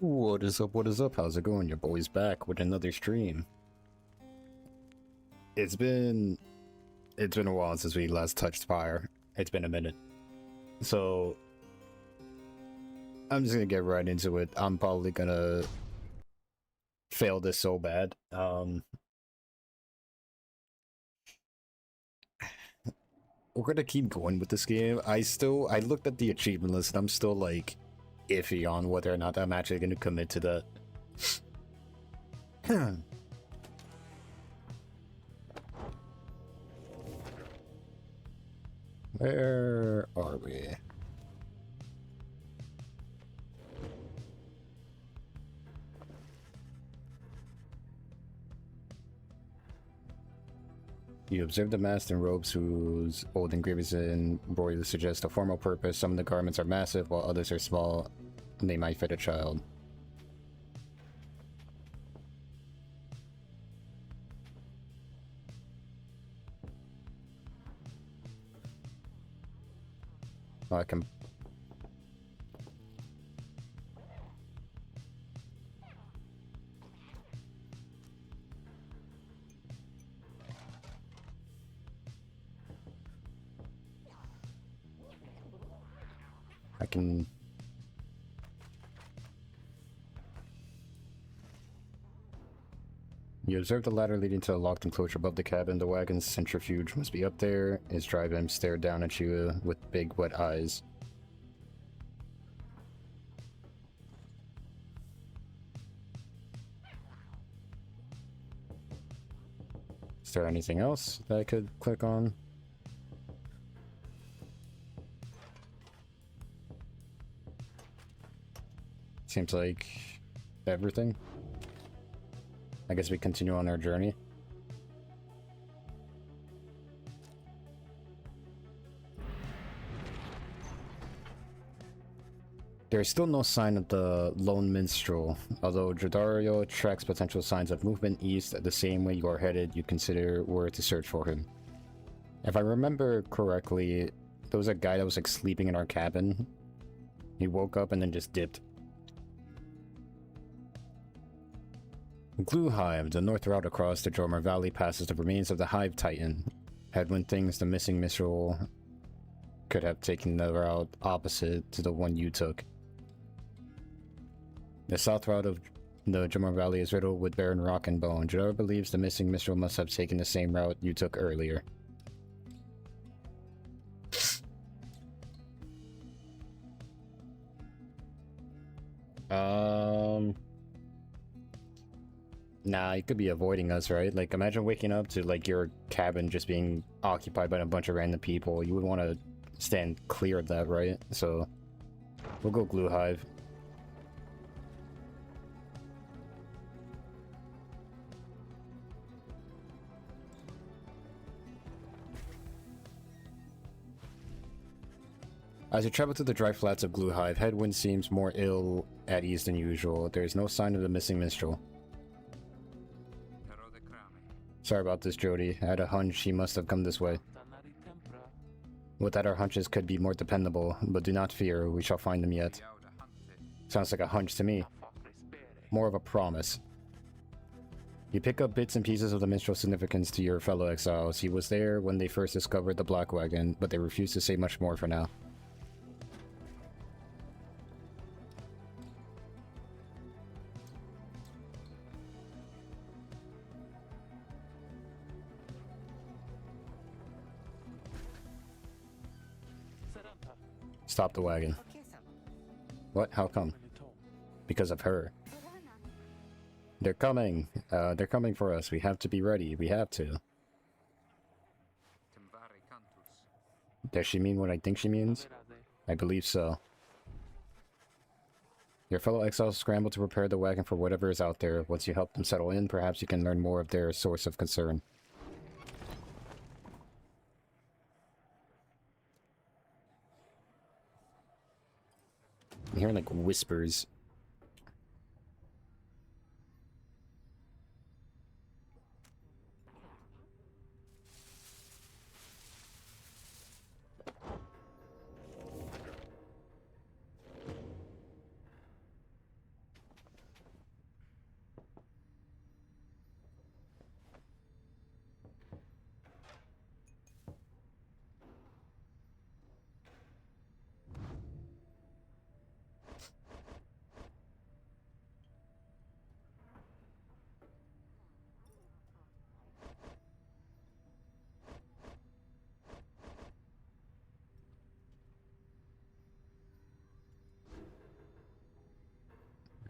What is up? What is up? How's it going? Your boy's back with another stream. It's been a while since we last touched fire. It's been a minute. So I'm just gonna get right into it. I'm probably gonna fail this so bad. We're gonna keep going with this game. I looked at the achievement list and I'm still like iffy on whether or not I'm actually gonna commit to that. Where are we? You observe the masked and robes whose old engravings and embroidery suggest a formal purpose. Some of the garments are massive, while others are small, and they might fit a child. Oh, I can... I can... You observe the ladder leading to a locked enclosure above the cabin. The wagon's centrifuge must be up there. Its drive-in stared down at you with big, wet eyes. Is there anything else that I could click on? Seems like everything. I guess we continue on our journey. There is still no sign of the lone minstrel, although Jodario tracks potential signs of movement east the same way you are headed. You consider where to search for him. If I remember correctly, there was a guy that was like sleeping in our cabin. He woke up and then just dipped. Glue Hive, the north route across the Jormar Valley, passes the remains of the Hive Titan. Headwind thinks the missing minstrel could have taken the route opposite to the one you took. The south route of the Jormar Valley is riddled with barren rock and bone. Jadar believes the missing minstrel must have taken the same route you took earlier. Nah, he could be avoiding us, right? Like, imagine waking up to, like, your cabin just being occupied by a bunch of random people. You would want to stand clear of that, right? So, we'll go Glue Hive. As you travel through the dry flats of Glue Hive, Headwind seems more ill at ease than usual. There is no sign of the missing minstrel. Sorry about this, Jody. I had a hunch he must have come this way. Would that our hunches could be more dependable, but do not fear, we shall find them yet. Sounds like a hunch to me. More of a promise. You pick up bits and pieces of the minstrel's significance to your fellow exiles. He was there when they first discovered the Black Wagon, but they refuse to say much more for now. Stop the wagon. What? How come? Because of her. They're coming. They're coming for us. We have to be ready. We have to. Does she mean what I think she means? I believe so. Your fellow exiles scramble to prepare the wagon for whatever is out there. Once you help them settle in, perhaps you can learn more of their source of concern. I'm hearing like whispers.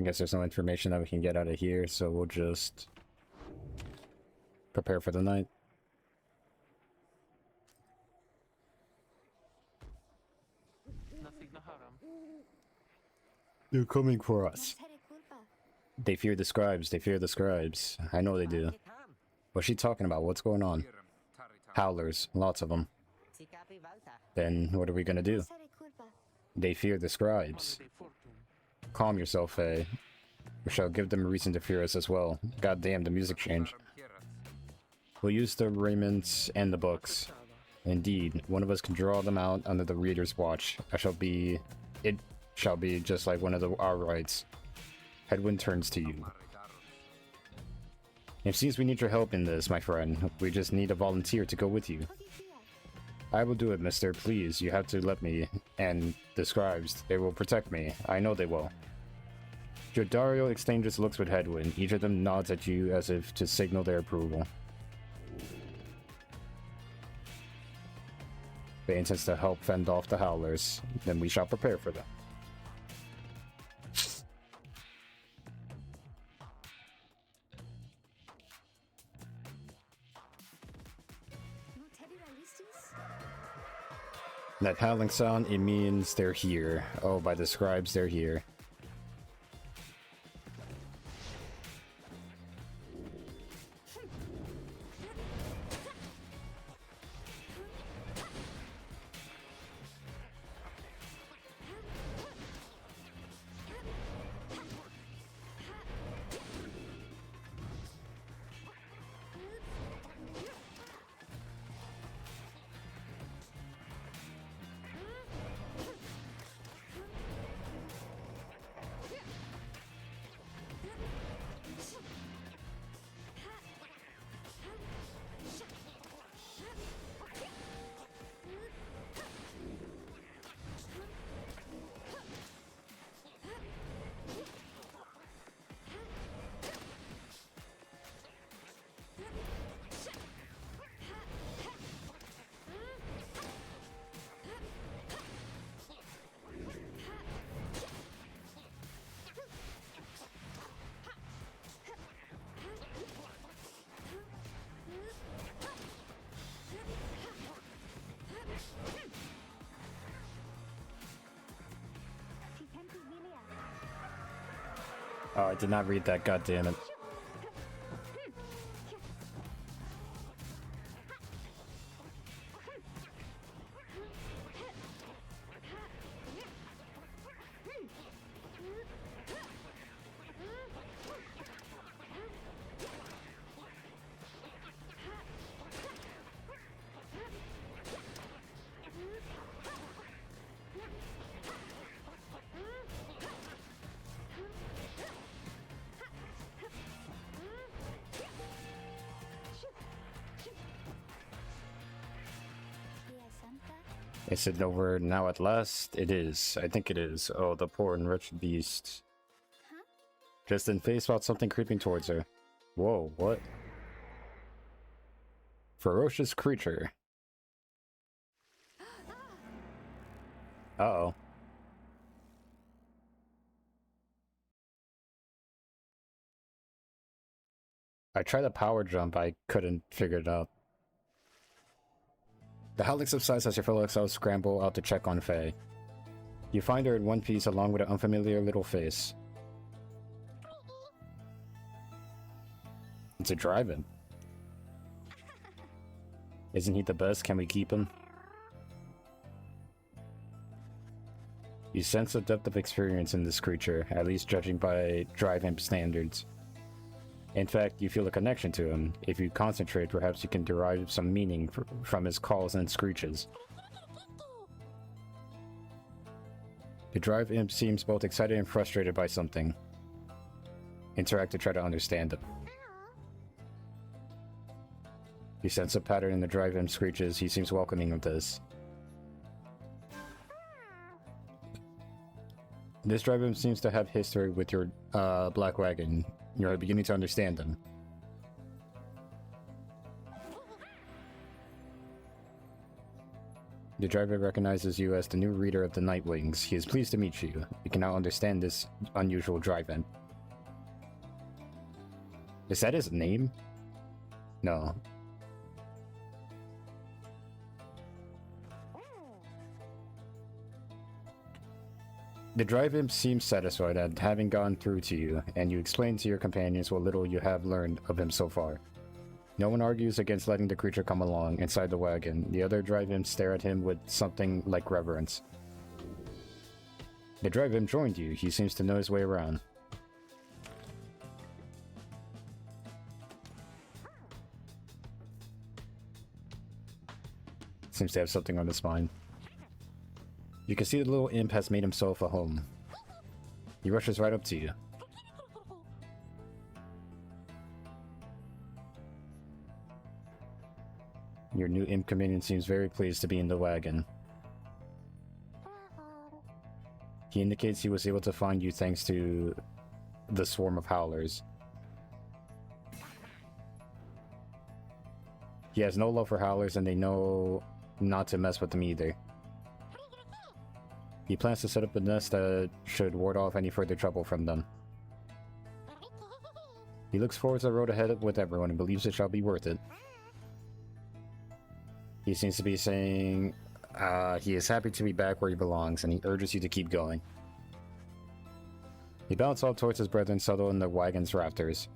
I guess there's no information that we can get out of here, so we'll just prepare for the night. They're coming for us. They fear the scribes. They fear the scribes. I know they do. What's she talking about? What's going on? Howlers. Lots of them. Then what are we gonna do? They fear the scribes. Calm yourself, Faye. We shall give them a reason to fear us as well. God damn, the music changed. We'll use the raiments and the books. Indeed, one of us can draw them out under the reader's watch. It shall be just like one of our rights. Hedwyn turns to you. It seems we need your help in this, my friend. We just need a volunteer to go with you. I will do it, mister. Please, you have to let me. And the scribes, they will protect me. I know they will. Jordario exchanges looks with Hedwyn. Each of them nods at you as if to signal their approval. They intend to help fend off the Howlers. Then we shall prepare for them. That howling sound, it means they're here. Oh, by the scribes, they're here. Oh, I did not read that, god damn it. Is it over now at last? It is. I think it is. Oh, the poor and wretched beast. Just then Faye spot something creeping towards her. Whoa, what? Ferocious creature. Uh-oh. I tried a power jump, I couldn't figure it out. The howling subsides as your fellow exiles scramble out to check on Faye. You find her in one piece along with an unfamiliar little face. It's a drive-in. Isn't he the best? Can we keep him? You sense a depth of experience in this creature, at least judging by drive-in standards. In fact, you feel a connection to him. If you concentrate, perhaps you can derive some meaning from his calls and screeches. The drive imp seems both excited and frustrated by something. Interact to try to understand him. You sense a pattern in the drive imp screeches. He seems welcoming of this. This drive imp seems to have history with your black wagon. You're beginning to understand them. The driver recognizes you as the new reader of the Nightwings. He is pleased to meet you. You can now understand this unusual drive-in. Is that his name? No. The drive-in seems satisfied at having gone through to you, and you explain to your companions what little you have learned of him so far. No one argues against letting the creature come along inside the wagon. The other drive-ins stare at him with something like reverence. The drive-in joined you. He seems to know his way around. Seems to have something on his mind. You can see the little imp has made himself a home. He rushes right up to you. Your new imp companion seems very pleased to be in the wagon. He indicates he was able to find you thanks to the swarm of howlers. He has no love for howlers, and they know not to mess with them either. He plans to set up a nest that should ward off any further trouble from them. He looks forward to the road ahead with everyone and believes it shall be worth it. He seems to be saying he is happy to be back where he belongs, and he urges you to keep going. He bounds off towards his brethren settled in the wagon's rafters.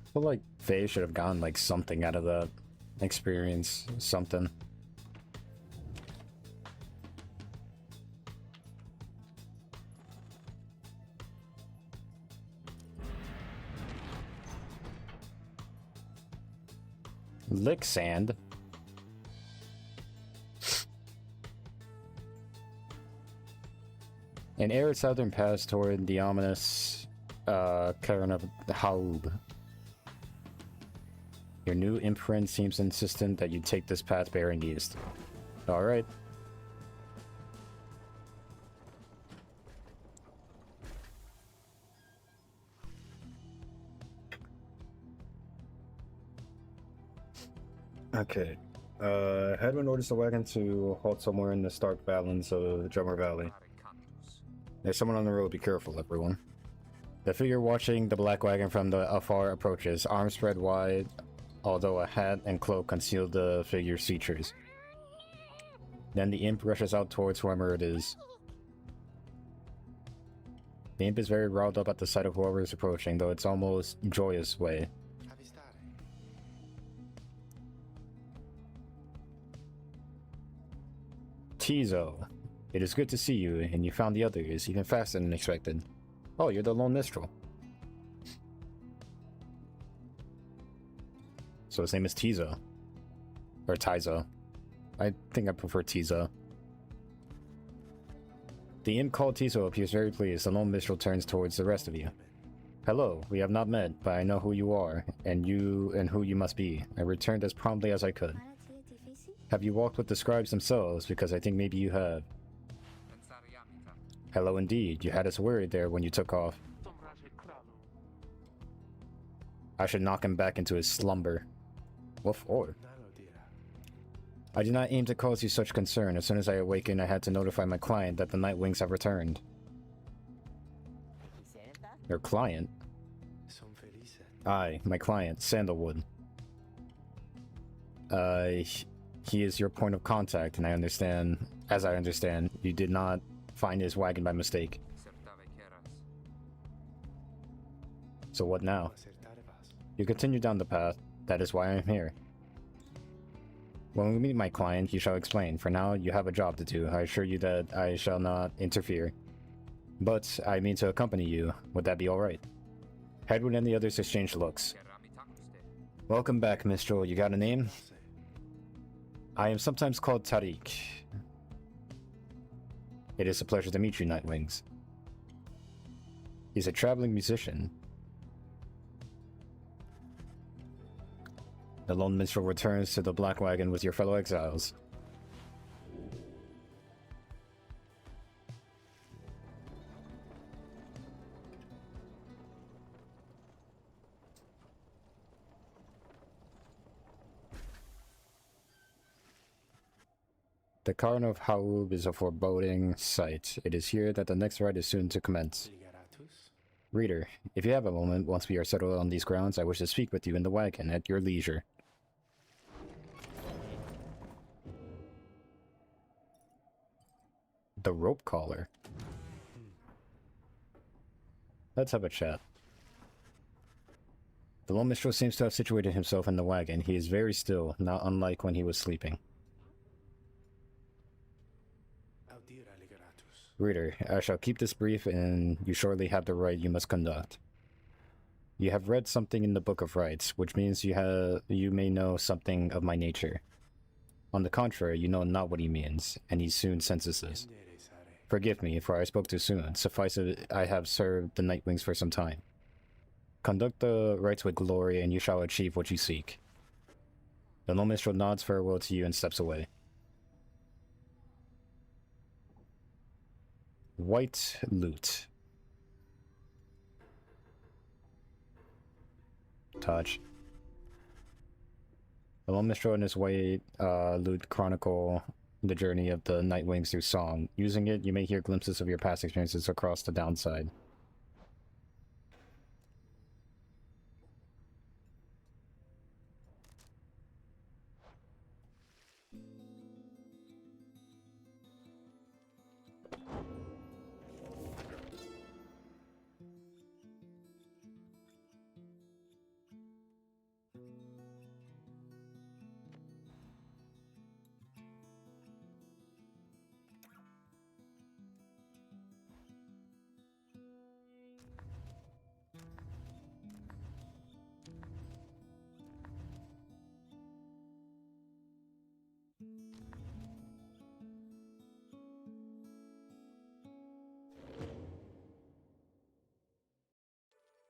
I feel like Faye should have gotten like something out of that experience, something. Lick sand. An arid southern pass toward the ominous Cairn of Haub. Your new imp friend seems insistent that you take this path bearing east. Alright. Okay. Hedwin orders the wagon to halt somewhere in the stark balance of Drummer Valley. There's someone on the road, be careful, everyone. The figure watching the black wagon from the afar approaches, arms spread wide, although a hat and cloak conceal the figure's features. Then the imp rushes out towards whoever it is. The imp is very riled up at the sight of whoever is approaching, though it's almost joyous way. Tizo, it is good to see you, and you found the others even faster than expected. Oh, you're the lone minstrel. So his name is Tizo. Or Tizo. I think I prefer Tizo. The imp called Tizo appears very pleased. The lone minstrel turns towards the rest of you. Hello, we have not met, but I know who you are, and who you must be. I returned as promptly as I could. Have you walked with the scribes themselves? Because I think maybe you have. Hello indeed. You had us worried there when you took off. I should knock him back into his slumber. What for? I did not aim to cause you such concern. As soon as I awakened, I had to notify my client that the Nightwings have returned. Your client? Aye, my client, Sandalwood. He is your point of contact, and as I understand, you did not find his wagon by mistake. So what now? You continue down the path. That is why I am here. When we meet my client, he shall explain. For now, you have a job to do. I assure you that I shall not interfere. But I mean to accompany you. Would that be alright? Hedwin and the others exchange looks. Welcome back, Minstrel. You got a name? I am sometimes called Tariq. It is a pleasure to meet you, Nightwings. He's a traveling musician. The lone minstrel returns to the Black Wagon with your fellow exiles. The Cairn of Haub is a foreboding sight. It is here that the next rite is soon to commence. Reader, if you have a moment, once we are settled on these grounds, I wish to speak with you in the wagon at your leisure. The rope collar. Let's have a chat. The lone minstrel seems to have situated himself in the wagon. He is very still, not unlike when he was sleeping. Reader, I shall keep this brief, and you surely have the right you must conduct. You have read something in the Book of Rites, which means you may know something of my nature. On the contrary, you know not what he means, and he soon senses this. Forgive me, for I spoke too soon. Suffice it, I have served the Nightwings for some time. Conduct the rites with glory, and you shall achieve what you seek. The lone minstrel nods farewell to you and steps away. White loot. Touch. The lone minstrel and his white loot chronicle the journey of the Nightwings through song. Using it, you may hear glimpses of your past experiences across the downside.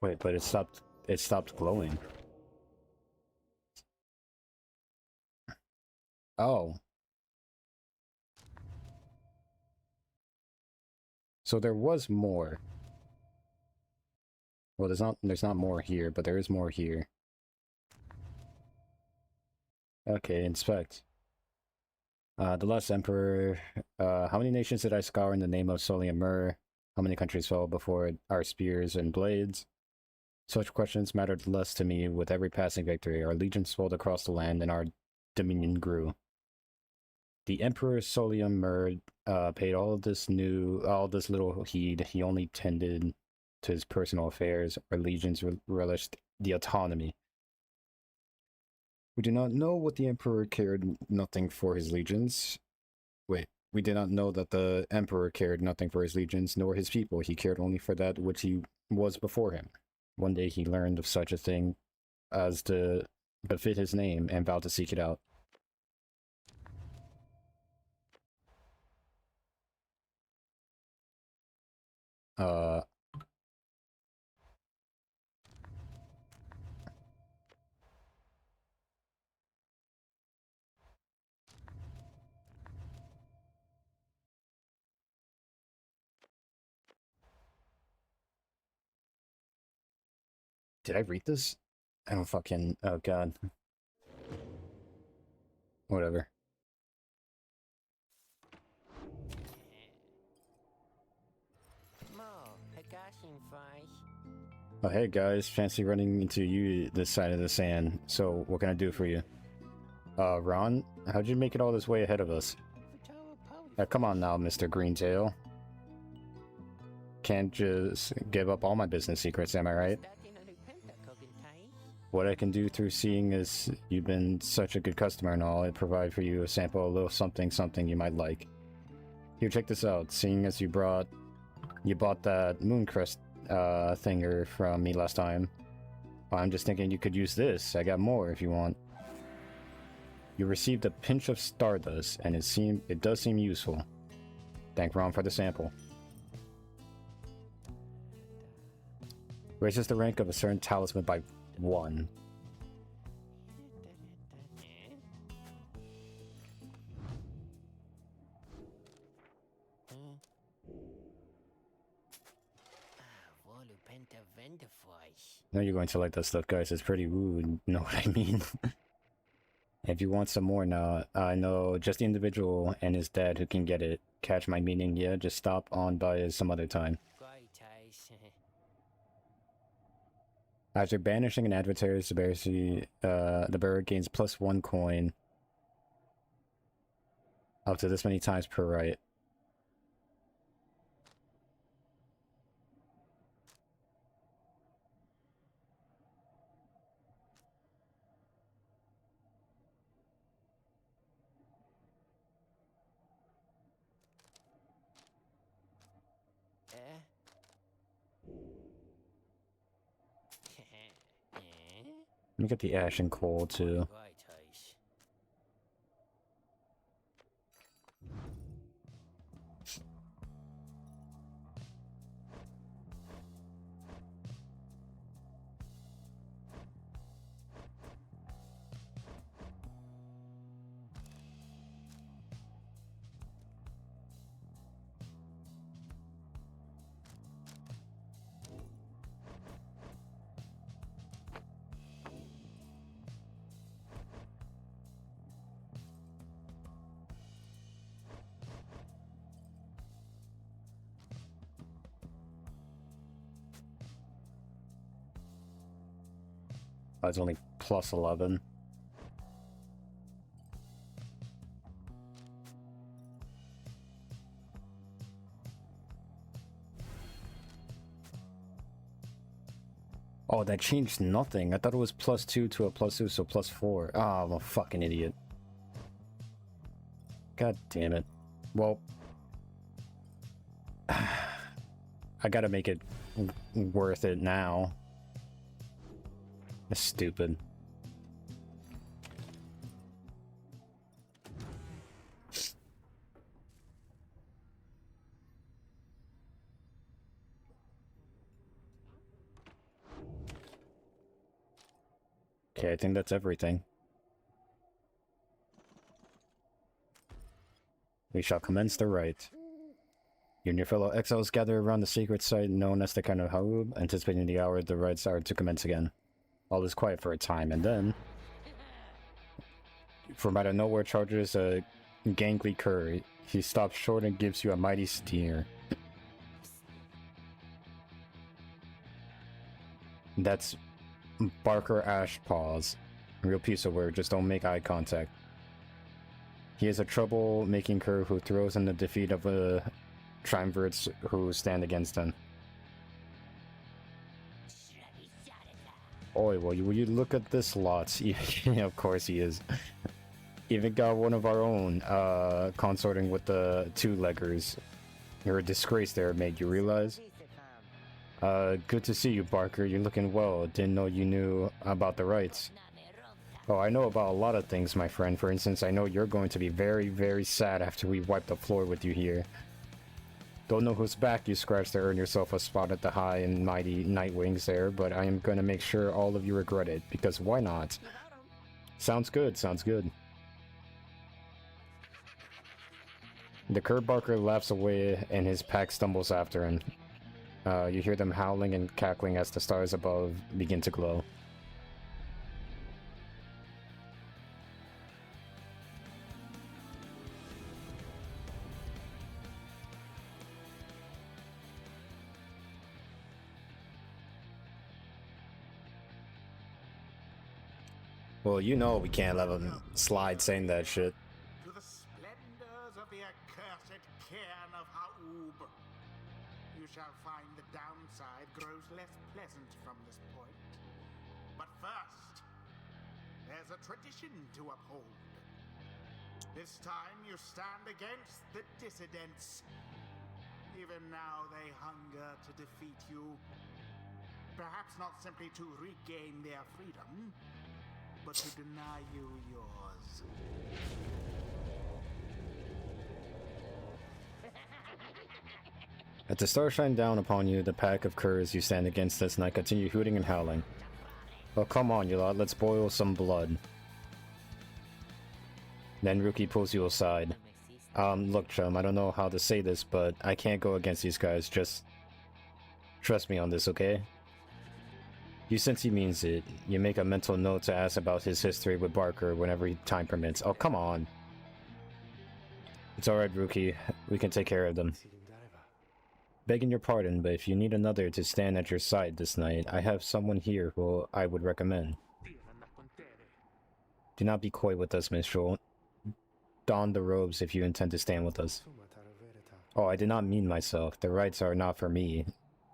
Wait, but it stopped glowing. Oh. So there was more. Well, there's not more here, but there is more here. Okay, inspect. The last emperor, how many nations did I scour in the name of Solium Mur? How many countries fell before our spears and blades? Such questions mattered less to me with every passing victory. Our legions swelled across the land and our dominion grew. The Emperor Solium Mur paid all this little heed. He only tended to his personal affairs. Our legions relished the autonomy. We do not know what the Emperor cared nothing for his legions. Wait, we did not know that the Emperor cared nothing for his legions, nor his people. He cared only for that which he was before him. One day he learned of such a thing as to befit his name and vowed to seek it out. Did I read this? I don't fucking... Oh, God. Whatever. Oh, hey guys, fancy running into you this side of the sand. So, what can I do for you? Ron, how'd you make it all this way ahead of us? Come on now, Mr. Greentail. Can't just give up all my business secrets, am I right? What I can do through seeing is you've been such a good customer and all, I provide for you a sample, a little something you might like. Here, check this out. Seeing as you bought that Mooncrest thinger from me last time, I'm just thinking you could use this. I got more if you want. You received a pinch of stardust, and it does seem useful. Thank Ron for the sample. Raises the rank of a certain talisman by 1. No, you're going to like that stuff, guys. It's pretty rude. You know what I mean? If you want some more now, I know just the individual and his dad who can get it. Catch my meaning? Yeah, just stop on by some other time. After banishing an adversary's severity, the bearer gains +1 coin. Up to this many times per right. Let me get the Ashen Coal too. Oh, it's only +11. Oh, that changed nothing. I thought it was +2 to a +2, so +4. Oh, I'm a fucking idiot. God damn it. Well, I gotta make it worth it now. That's stupid. Okay, I think that's everything. We shall commence the rite. You and your fellow exiles gather around the sacred site known as the Cairn of Ha'ub, anticipating the hour the rites are to commence again. All is quiet for a time, and then... from out of nowhere charges a gangly cur. He stops short and gives you a mighty stare. That's Barker Ashpaws. Real piece of work, just don't make eye contact. He is a trouble-making cur who throws in the defeat of the triumvirs who stand against him. Oi, well, you look at this lot. Of course he is. Even got one of our own, consorting with the two-leggers. You're a disgrace there, mate, you realize? Good to see you, Barker. You're looking well. Didn't know you knew about the rites. Oh, I know about a lot of things, my friend. For instance, I know you're going to be very, very sad after we wipe the floor with you here. Don't know whose back you scratched to earn yourself a spot at the high and mighty Nightwings there, but I am going to make sure all of you regret it, because why not? Sounds good, sounds good. The cur Barker laughs away and his pack stumbles after him. You hear them howling and cackling as the stars above begin to glow. Well, you know we can't let him slide saying that shit. To the splendors of the accursed Cairn of Ha'ub. You shall find the downside grows less pleasant from this point. But first, there's a tradition to uphold. This time you stand against the dissidents. Even now they hunger to defeat you. Perhaps not simply to regain their freedom, but to deny you yours. As the stars shine down upon you, the pack of curs you stand against us, and I continue hooting and howling. Oh, come on, you lot, let's boil some blood. Then Rookie pulls you aside. Look, chum, I don't know how to say this, but I can't go against these guys, just trust me on this, okay? You sense he means it. You make a mental note to ask about his history with Barker whenever time permits. Oh, come on. It's alright, Rookie. We can take care of them. Begging your pardon, but if you need another to stand at your side this night, I have someone here who I would recommend. Do not be coy with us, minstrel. Don the robes if you intend to stand with us. Oh, I did not mean myself. The rights are not for me.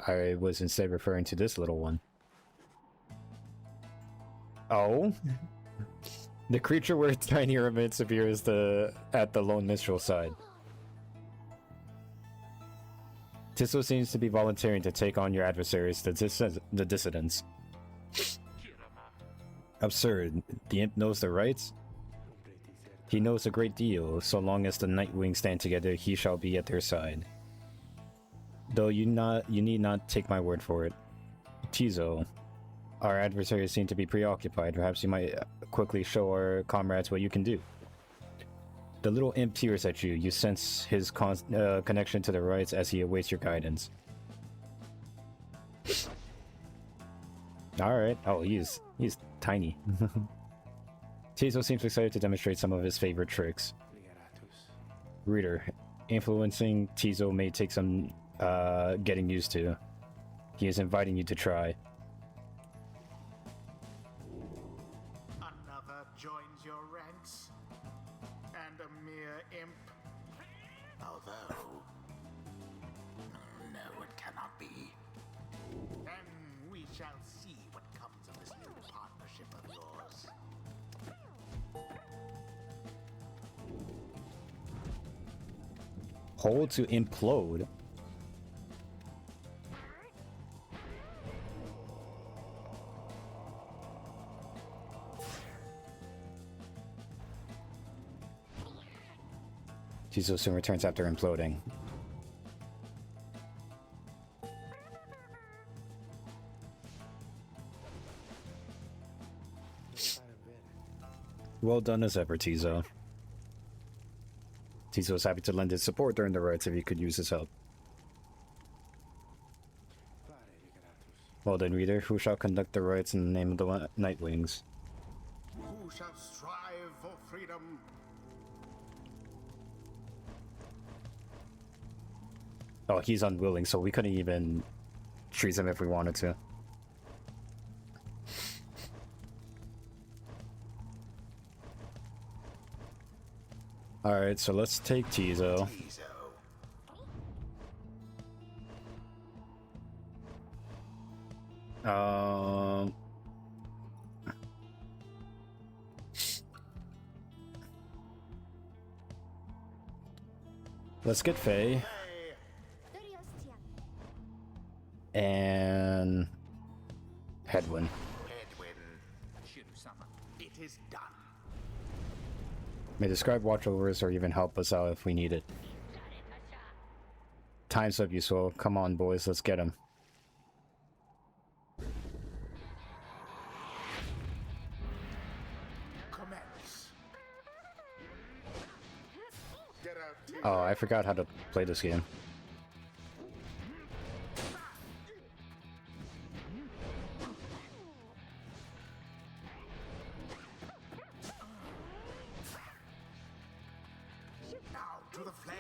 I was instead referring to this little one. Oh? The creature with tiny ornaments appears at the lone minstrel's side. Tiso seems to be volunteering to take on your adversaries, the dissidents. Absurd. The imp knows the rights? He knows a great deal. So long as the Nightwing stand together, he shall be at their side. Though you need not take my word for it. Tiso, our adversaries seem to be preoccupied. Perhaps you might quickly show our comrades what you can do. The little imp peers at you. You sense his connection to the rights as he awaits your guidance. Alright. Oh, he's tiny. Tiso seems excited to demonstrate some of his favorite tricks. Reader, influencing Tiso may take some getting used to. He is inviting you to try. Another joins your ranks, and a mere imp. Although, no, it cannot be. And we shall see what comes of this new partnership of yours. Hold to implode. Tiso soon returns after imploding. Well done as ever, Tiso. Tiso is happy to lend his support during the rites if he could use his help. Well then, reader, who shall conduct the rites in the name of the Nightwings? Who shall strive for freedom? Oh, he's unwilling, so we couldn't even treat him if we wanted to. Alright, so let's take Tiso. Let's get Faye. And Hedwyn. It is done. May the scribe watch over us or even help us out if we need it. Time's up, Yasuo. Come on, boys, let's get him. Commence. Get out. Oh, I forgot how to play this game. Now to the flame.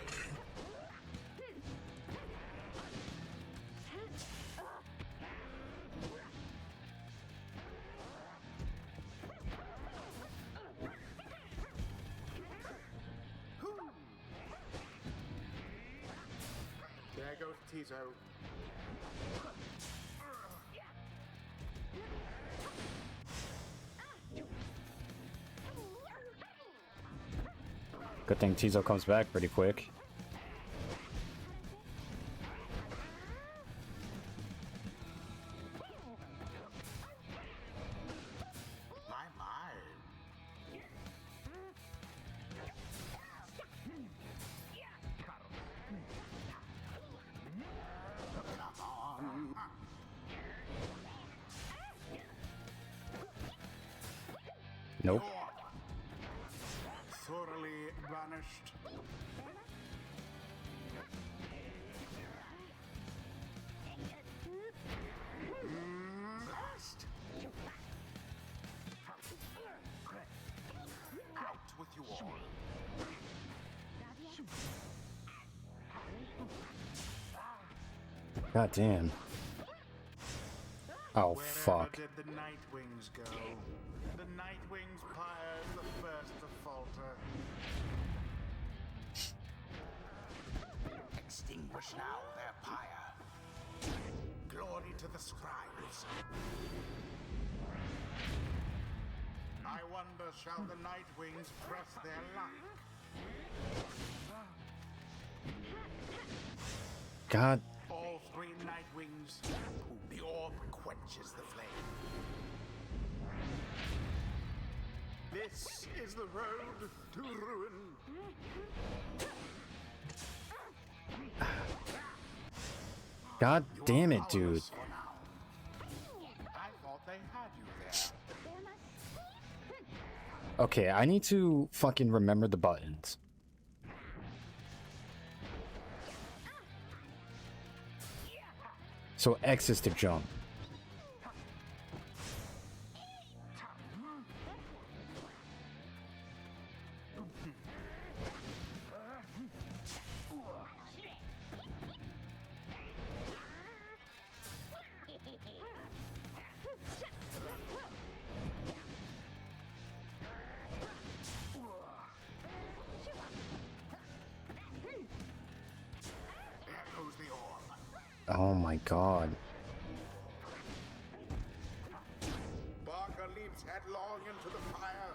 There goes Tiso. Good thing Tiso comes back pretty quick. My, Nope. Thoroughly banished. Blast! Out with you all. God damn. Oh, Wherever fuck. did the Nightwings go? The Nightwings pyre's the first to falter. Extinguish now their pyre. Glory to the scribes. I wonder, shall the Nightwings press their luck? God. All three Nightwings. The orb quenches the flame. This is the road to ruin. God You are damn it, dude. powerless for now. I thought they had you there. Okay, I need to fucking remember the buttons. So X is to jump. There goes the orb. Oh my god. Barker leaps headlong into the fire.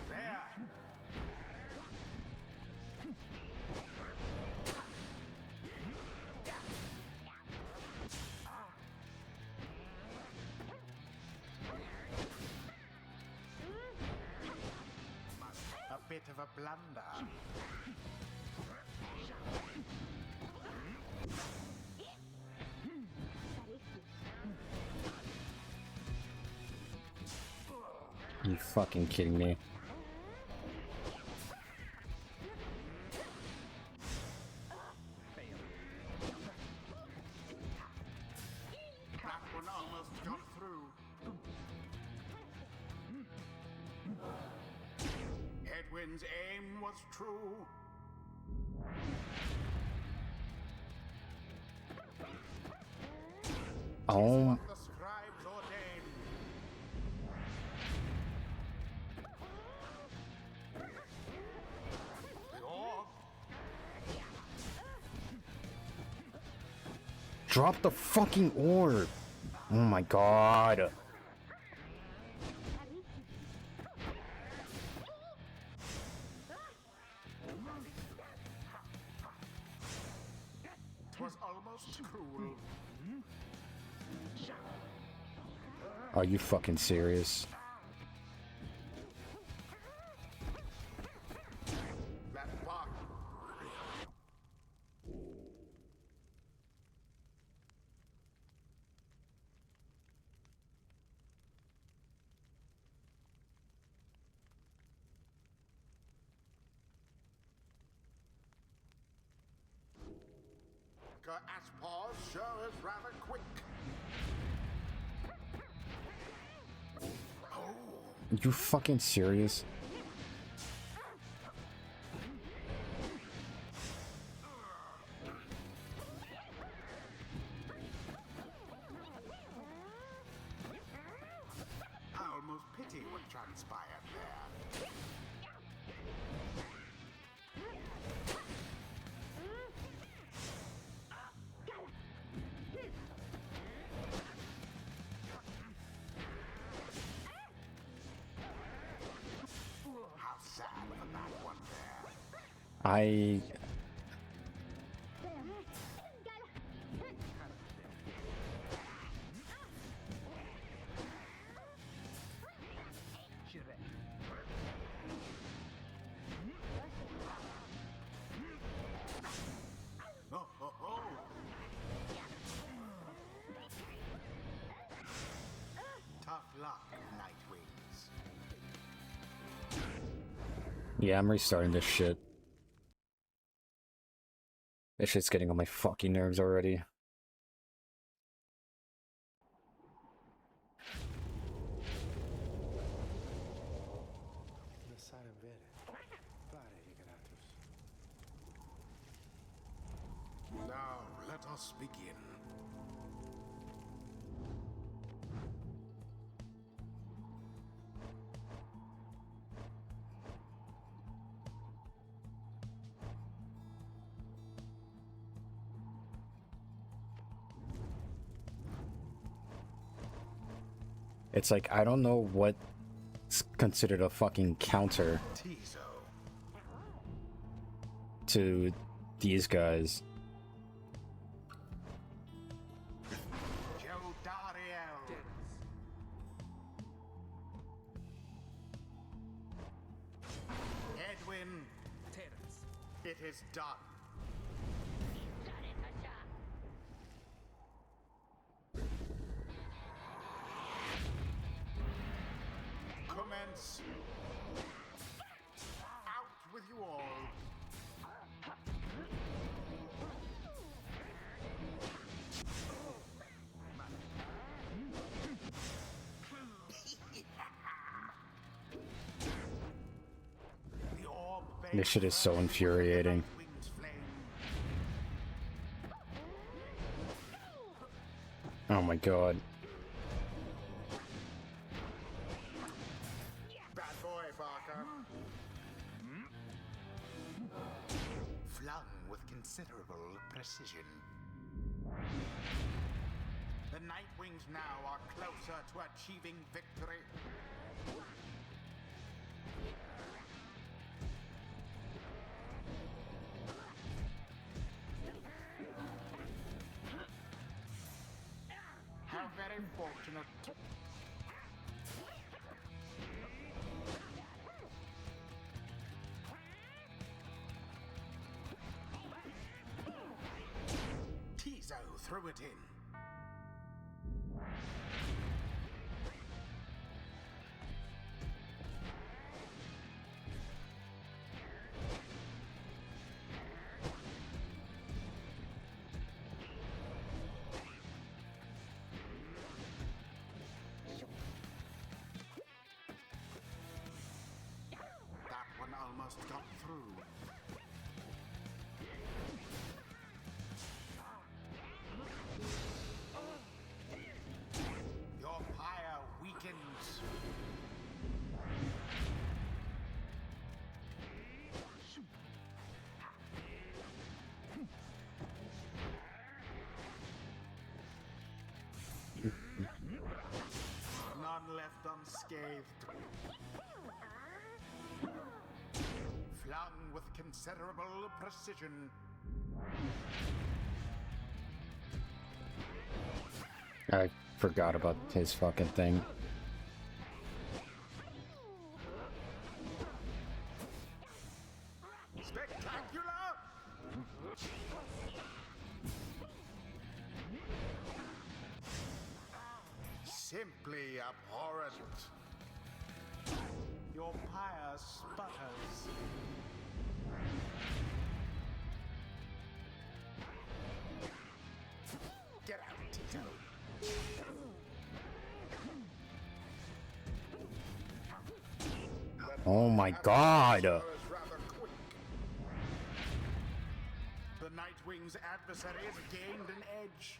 There. A bit of a blunder. You fucking kidding me? That one almost got through. Edwin's aim was true. Oh, What the scribes ordained. The orb. drop the fucking orb. Oh my god. Was almost cruel. Are you fucking serious? That bark. Aspar sure is rather quick. Oh, You fucking serious? I almost pity what transpired there. How sad for that one there. I... Oh, oh, oh. luck, Nightwings. Yeah, I'm restarting this shit. This shit's getting on my fucking nerves already. Now, let us begin. It's like, I don't know what's considered a fucking counter Tizo. to these guys. Jodariel. Edwin. It is done. Commence. Out with you all. The orb This shit is so infuriating. Nightwing's flame. Oh my god. Bad boy, Barker. Flung with considerable precision. The Nightwings now are closer to achieving victory. How very fortunate. Tizo threw it in. That one almost got through. Your pyre weakens. None left unscathed. Flung with considerable precision. I forgot about his fucking thing. Spectacular! Simply abhorrent. Your pyre sputters. Get out, Tizo. Oh my god! Is rather quick. The Nightwing's adversary has gained an edge.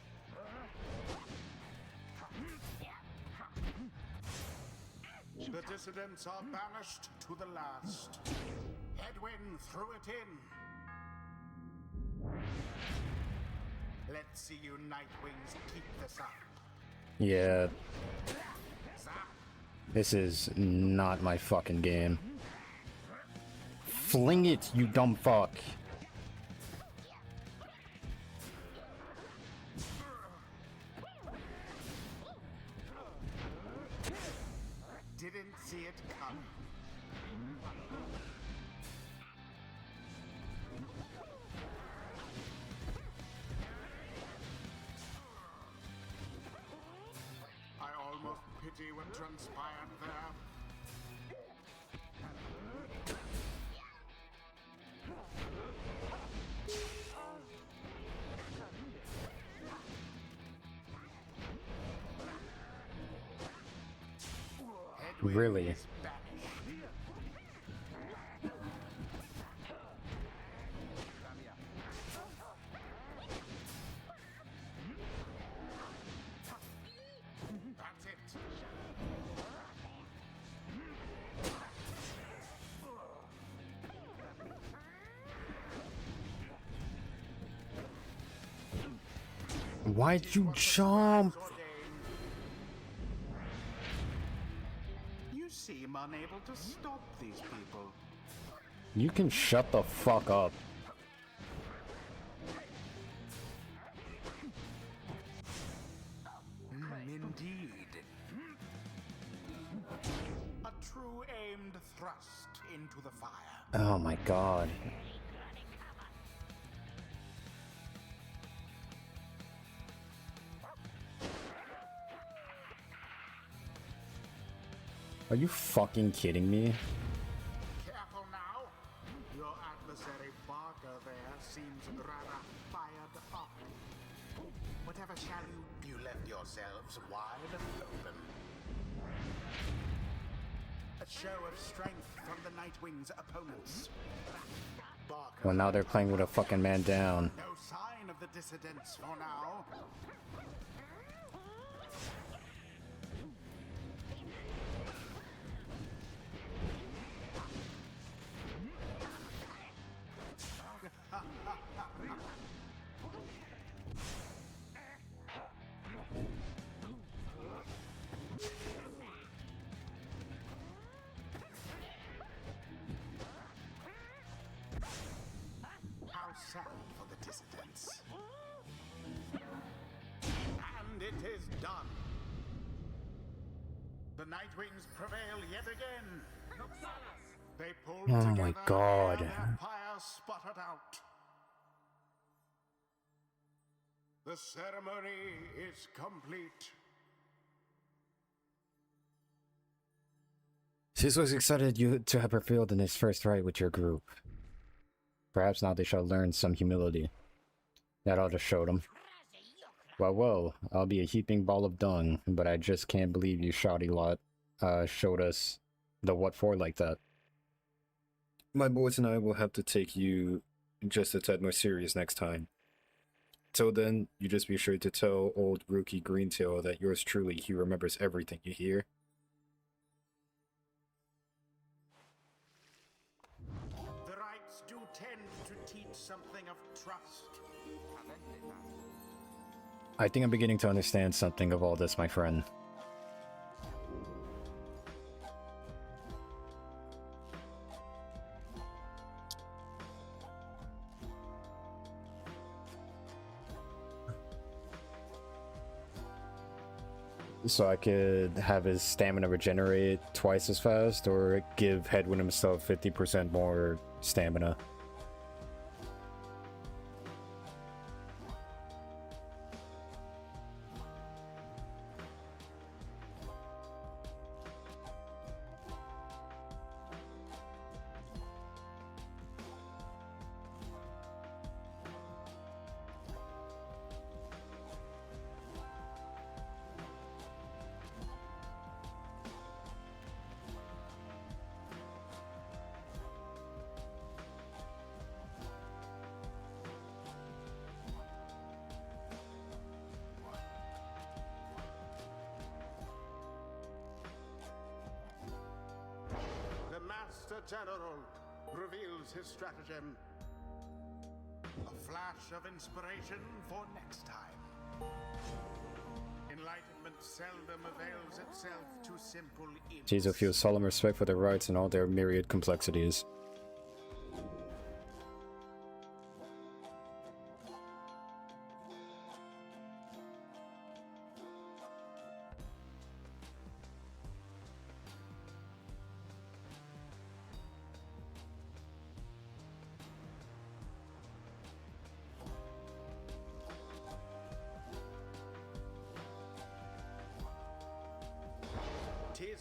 The dissidents are banished to the last. Edwin threw it in. Let's see you Nightwings keep this up. Yeah, Zap. this is not my fucking game. Fling it, you dumb fuck! Didn't see it coming. I almost pity what transpired there. Hedwig Really? is banished. That's it. Why'd you jump? You seem unable to stop these people. You can shut the fuck up. Indeed. A true aimed thrust into the fire. Oh my god. Are you fucking kidding me? Careful now. Your adversary Barker there seems rather fired up. Whatever shall you left yourselves wide open. A show of strength from the Nightwing's opponents. Barker. Well, now they're playing with a fucking man down. No sign of the dissidents for now. How sad for the dissidents. And it is done. The Nightwings prevail yet again. They pulled Oh together my god. and their fire sputtered out. The ceremony is complete. Sis was excited you to have prevailed in his first fight with your group. Perhaps now they shall learn some humility. That ought to show them. Well, well, I'll be a heaping ball of dung, but I just can't believe you shoddy lot showed us the what for like that. My boys and I will have to take you just a tad more serious next time. Till then, you just be sure to tell old rookie Greentail that yours truly, he remembers everything you hear. The rites do tend to teach something of trust. I think I'm beginning to understand something of all this, my friend. So I could have his stamina regenerate twice as fast, or give Hedwyn himself 50% more stamina. The Master General reveals his stratagem. A flash of inspiration for next time. Enlightenment seldom avails itself to simple imps. Jizo feels solemn respect for their rights and all their myriad complexities.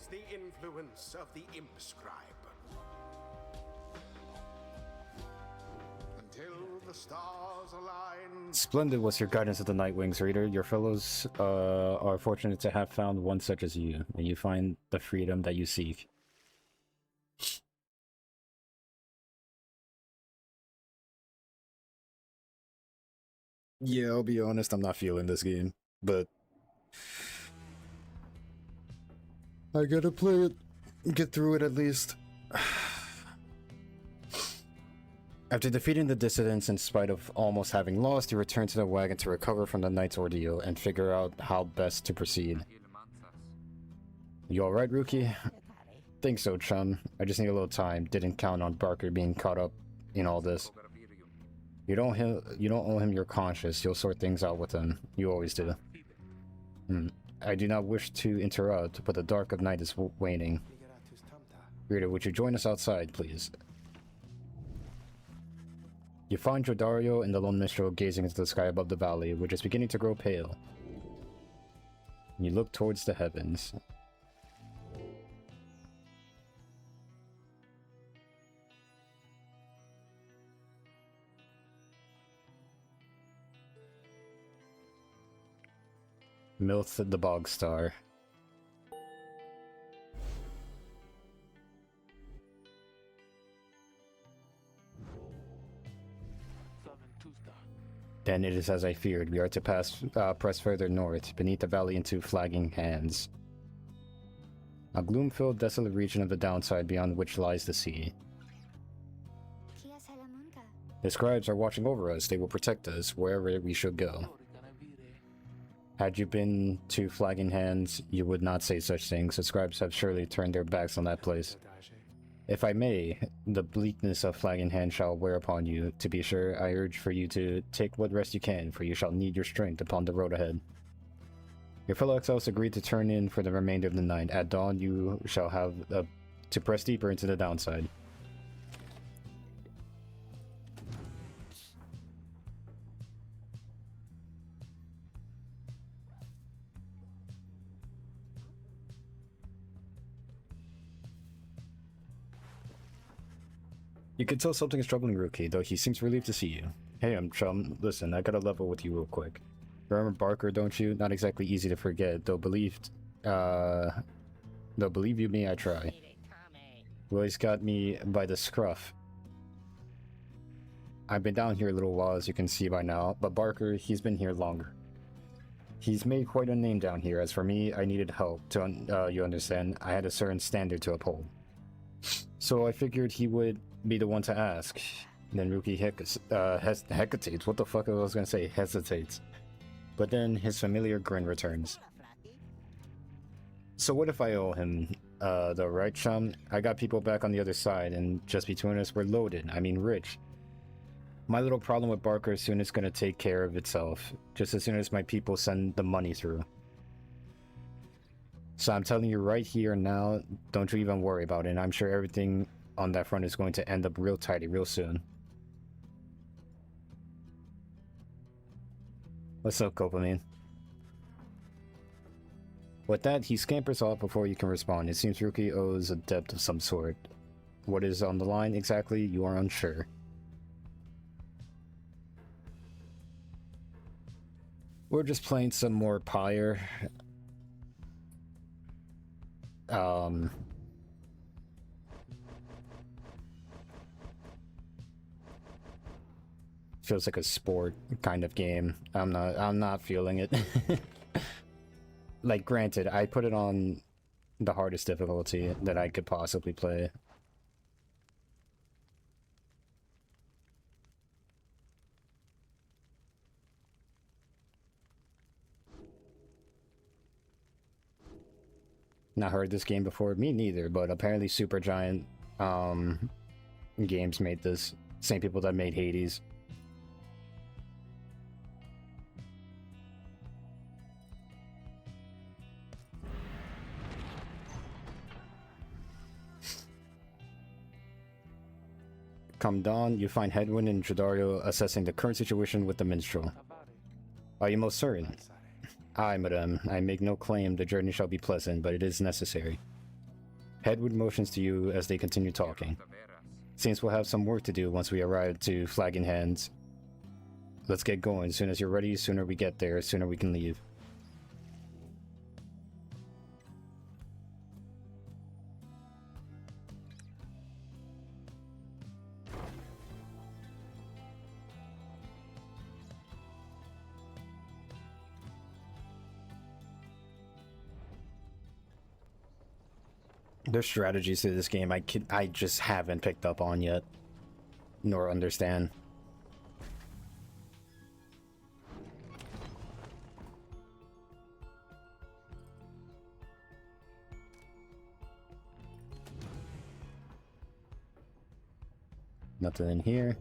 is the influence of the Imp Scribe. Until the stars align. Splendid was your guidance of the Nightwings, reader. Your fellows are fortunate to have found one such as you, and you find the freedom that you seek. Yeah, I'll be honest, I'm not feeling this game, but I gotta play it, get through it at least. After defeating the dissidents in spite of almost having lost, you return to the wagon to recover from the night's ordeal and figure out how best to proceed. You alright, Rookie? Think so, chum. I just need a little time. Didn't count on Barker being caught up in all this. You don't owe him your conscience. You'll sort things out with him. You always do. I do not wish to interrupt, but the dark of night is waning. Reader, would you join us outside, please? You find Jodario and the Lone Minstrel gazing into the sky above the valley, which is beginning to grow pale. You look towards the heavens. Milth the Bog Star. Then it is as I feared. We are to press further north, beneath the valley into Flagging Hands. A gloom-filled, desolate region of the downside beyond which lies the sea. The scribes are watching over us. They will protect us wherever we should go. Had you been to Flagging Hands, you would not say such things. The scribes have surely turned their backs on that place. If I may, the bleakness of Flagging Hands shall wear upon you. To be sure, I urge for you to take what rest you can, for you shall need your strength upon the road ahead. Your fellow exiles agreed to turn in for the remainder of the night. At dawn, you shall have to press deeper into the downside. You can tell something is troubling Rookie, though he seems relieved to see you. Hey, chum. Listen, I gotta level with you real quick. Remember Barker, don't you? Not exactly easy to forget, though believe you me, I try. Well, he's got me by the scruff. I've been down here a little while, as you can see by now, but Barker, he's been here longer. He's made quite a name down here. As for me, I needed help. You understand, I had a certain standard to uphold. So I figured he would be the one to ask. Then Rookie hesitates. What the fuck was I gonna say? Hesitates. But then his familiar grin returns. So what if I owe him, though, right, chum? I got people back on the other side, and just between us, we're loaded. I mean, rich. My little problem with Barker soon is gonna take care of itself, just as soon as my people send the money through. So I'm telling you right here and now, don't you even worry about it, and I'm sure everything on that front is going to end up real tidy real soon. What's up, Copamine? With that, he scampers off before you can respond. It seems Rookie owes a debt of some sort. What is on the line exactly, you are unsure. We're just playing some more Pyre. Feels like a sport kind of game. I'm not feeling it. Like, granted, I put it on the hardest difficulty that I could possibly play. Not heard this game before? Me neither, but apparently Supergiant Games made this. Same people that made Hades. Come dawn, you find Hedwyn and Jodario assessing the current situation with the minstrel. Are you most certain? Aye, madame. I make no claim the journey shall be pleasant, but it is necessary. Hedwig motions to you as they continue talking. Seems we'll have some work to do once we arrive to Flag in Hands. Let's get going. As soon as you're ready, sooner we get there, sooner we can leave. There's strategies to this game I just haven't picked up on yet, nor understand. Nothing in here.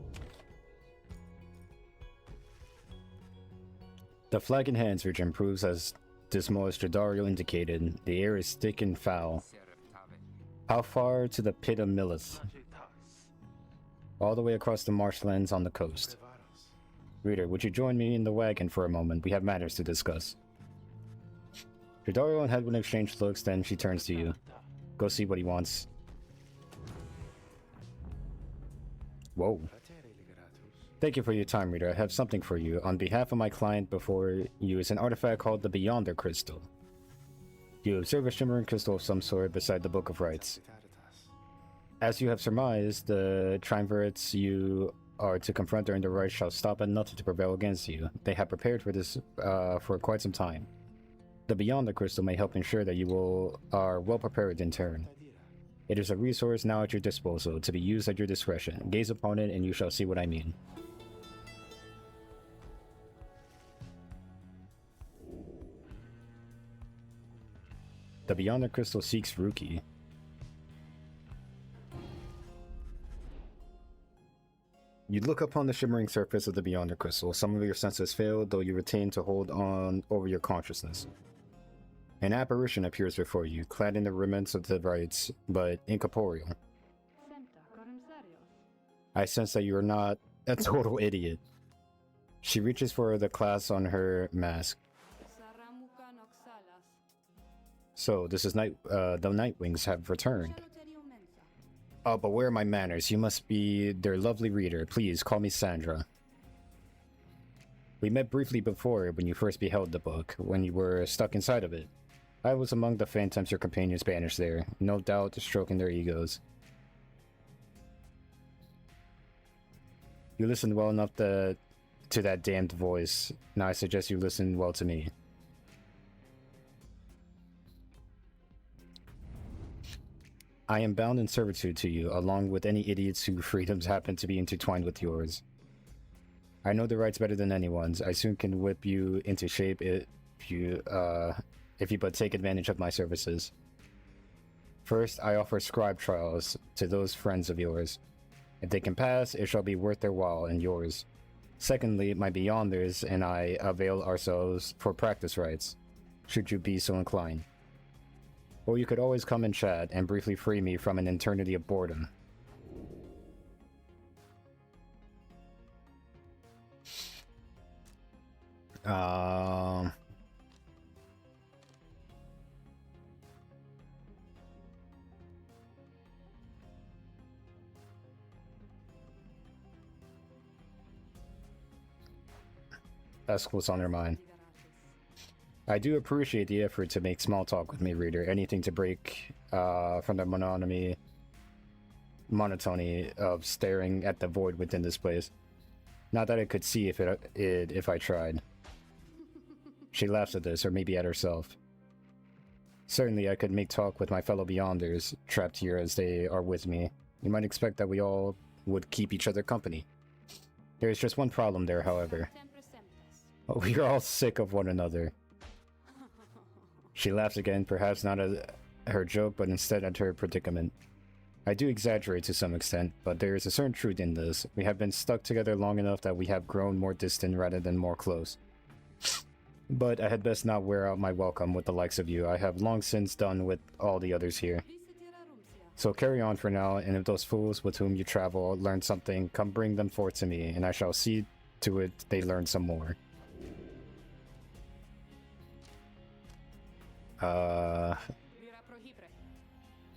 The Flag in Hands region proves as Dismoist Dario indicated, the air is thick and foul. How far to the pit of Millith? All the way across the marshlands on the coast. Reader, would you join me in the wagon for a moment? We have matters to discuss. Dario and Hedwig exchange looks, then she turns to you. Go see what he wants. Whoa. Thank you for your time, Reader. I have something for you. On behalf of my client before you is an artifact called the Beyonder Crystal. You observe a shimmering crystal of some sort beside the Book of Rites. As you have surmised, the triumvirates you are to confront during the rites shall stop at nothing to prevail against you. They have prepared for this for quite some time. The Beyonder Crystal may help ensure that you are well prepared in turn. It is a resource now at your disposal, to be used at your discretion. Gaze upon it and you shall see what I mean. The Beyonder Crystal seeks Ruki. You look upon the shimmering surface of the Beyonder Crystal. Some of your senses fail, though you retain to hold on over your consciousness. An apparition appears before you, clad in the remnants of the rites, but incorporeal. I sense that you are not a total idiot. She reaches for the clasp on her mask. So, this is the Nightwings have returned. Oh, but where are my manners? You must be their lovely reader. Please, call me Sandra. We met briefly before when you first beheld the book, when you were stuck inside of it. I was among the phantoms your companions banished there, no doubt stroking their egos. You listened well enough to that damned voice. Now I suggest you listen well to me. I am bound in servitude to you, along with any idiots whose freedoms happen to be intertwined with yours. I know the rights better than anyone's. I soon can whip you into shape if you but take advantage of my services. First, I offer scribe trials to those friends of yours. If they can pass, it shall be worth their while and yours. Secondly, my Beyonders and I avail ourselves for practice rites, should you be so inclined. Or you could always come and chat and briefly free me from an eternity of boredom. That's what's on her mind. I do appreciate the effort to make small talk with me, reader. Anything to break from the monotony of staring at the void within this place. Not that I could see if I tried. She laughs at this, or maybe at herself. Certainly I could make talk with my fellow Beyonders, trapped here as they are with me. You might expect that we all would keep each other company. There is just one problem there, however. We are all sick of one another. She laughs again, perhaps not at her joke, but instead at her predicament. I do exaggerate to some extent, but there is a certain truth in this. We have been stuck together long enough that we have grown more distant rather than more close. But I had best not wear out my welcome with the likes of you. I have long since done with all the others here. So carry on for now, and if those fools with whom you travel learn something, come bring them forth to me, and I shall see to it they learn some more.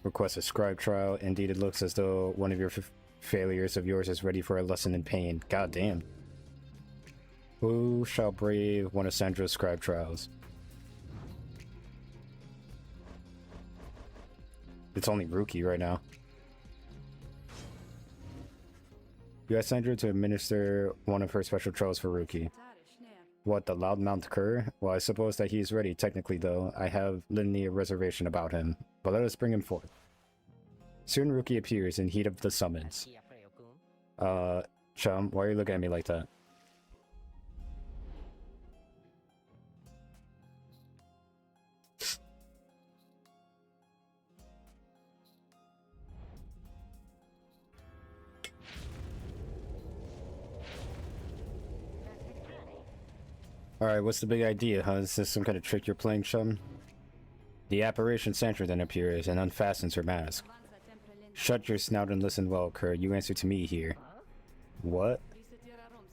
Request a scribe trial. Indeed, it looks as though one of your failures of yours is ready for a lesson in pain. God damn. Who shall brave one of Sandra's scribe trials? It's only Rookie right now. You asked Sandra to administer one of her special trials for Rookie. What, the Loudmouth Cur? Well, I suppose that he's ready. Technically, though, I have litany a reservation about him. But let us bring him forth. Soon Rookie appears in heat of the summons. Chum, why are you looking at me like that? Alright, what's the big idea, huh? Is this some kind of trick you're playing, Chum? The apparition Sandra then appears and unfastens her mask. Shut your snout and listen well, Cur. You answer to me here. What?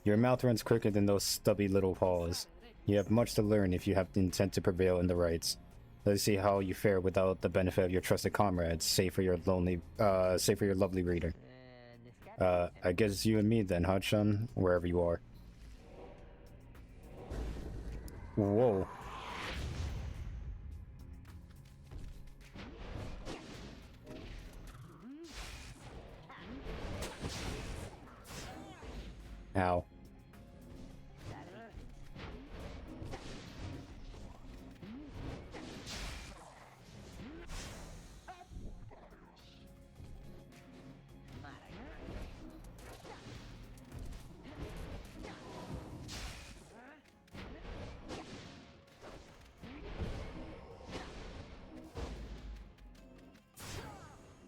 Your mouth runs quicker than those stubby little paws. You have much to learn if you have the intent to prevail in the rights. Let's see how you fare without the benefit of your trusted comrades, save for your lovely reader. I guess you and me then, huh, Chum? Wherever you are. Whoa. Ow.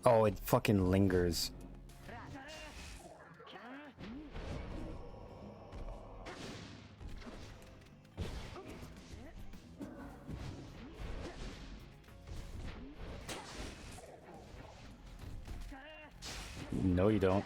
Oh, it fucking lingers. No, you don't.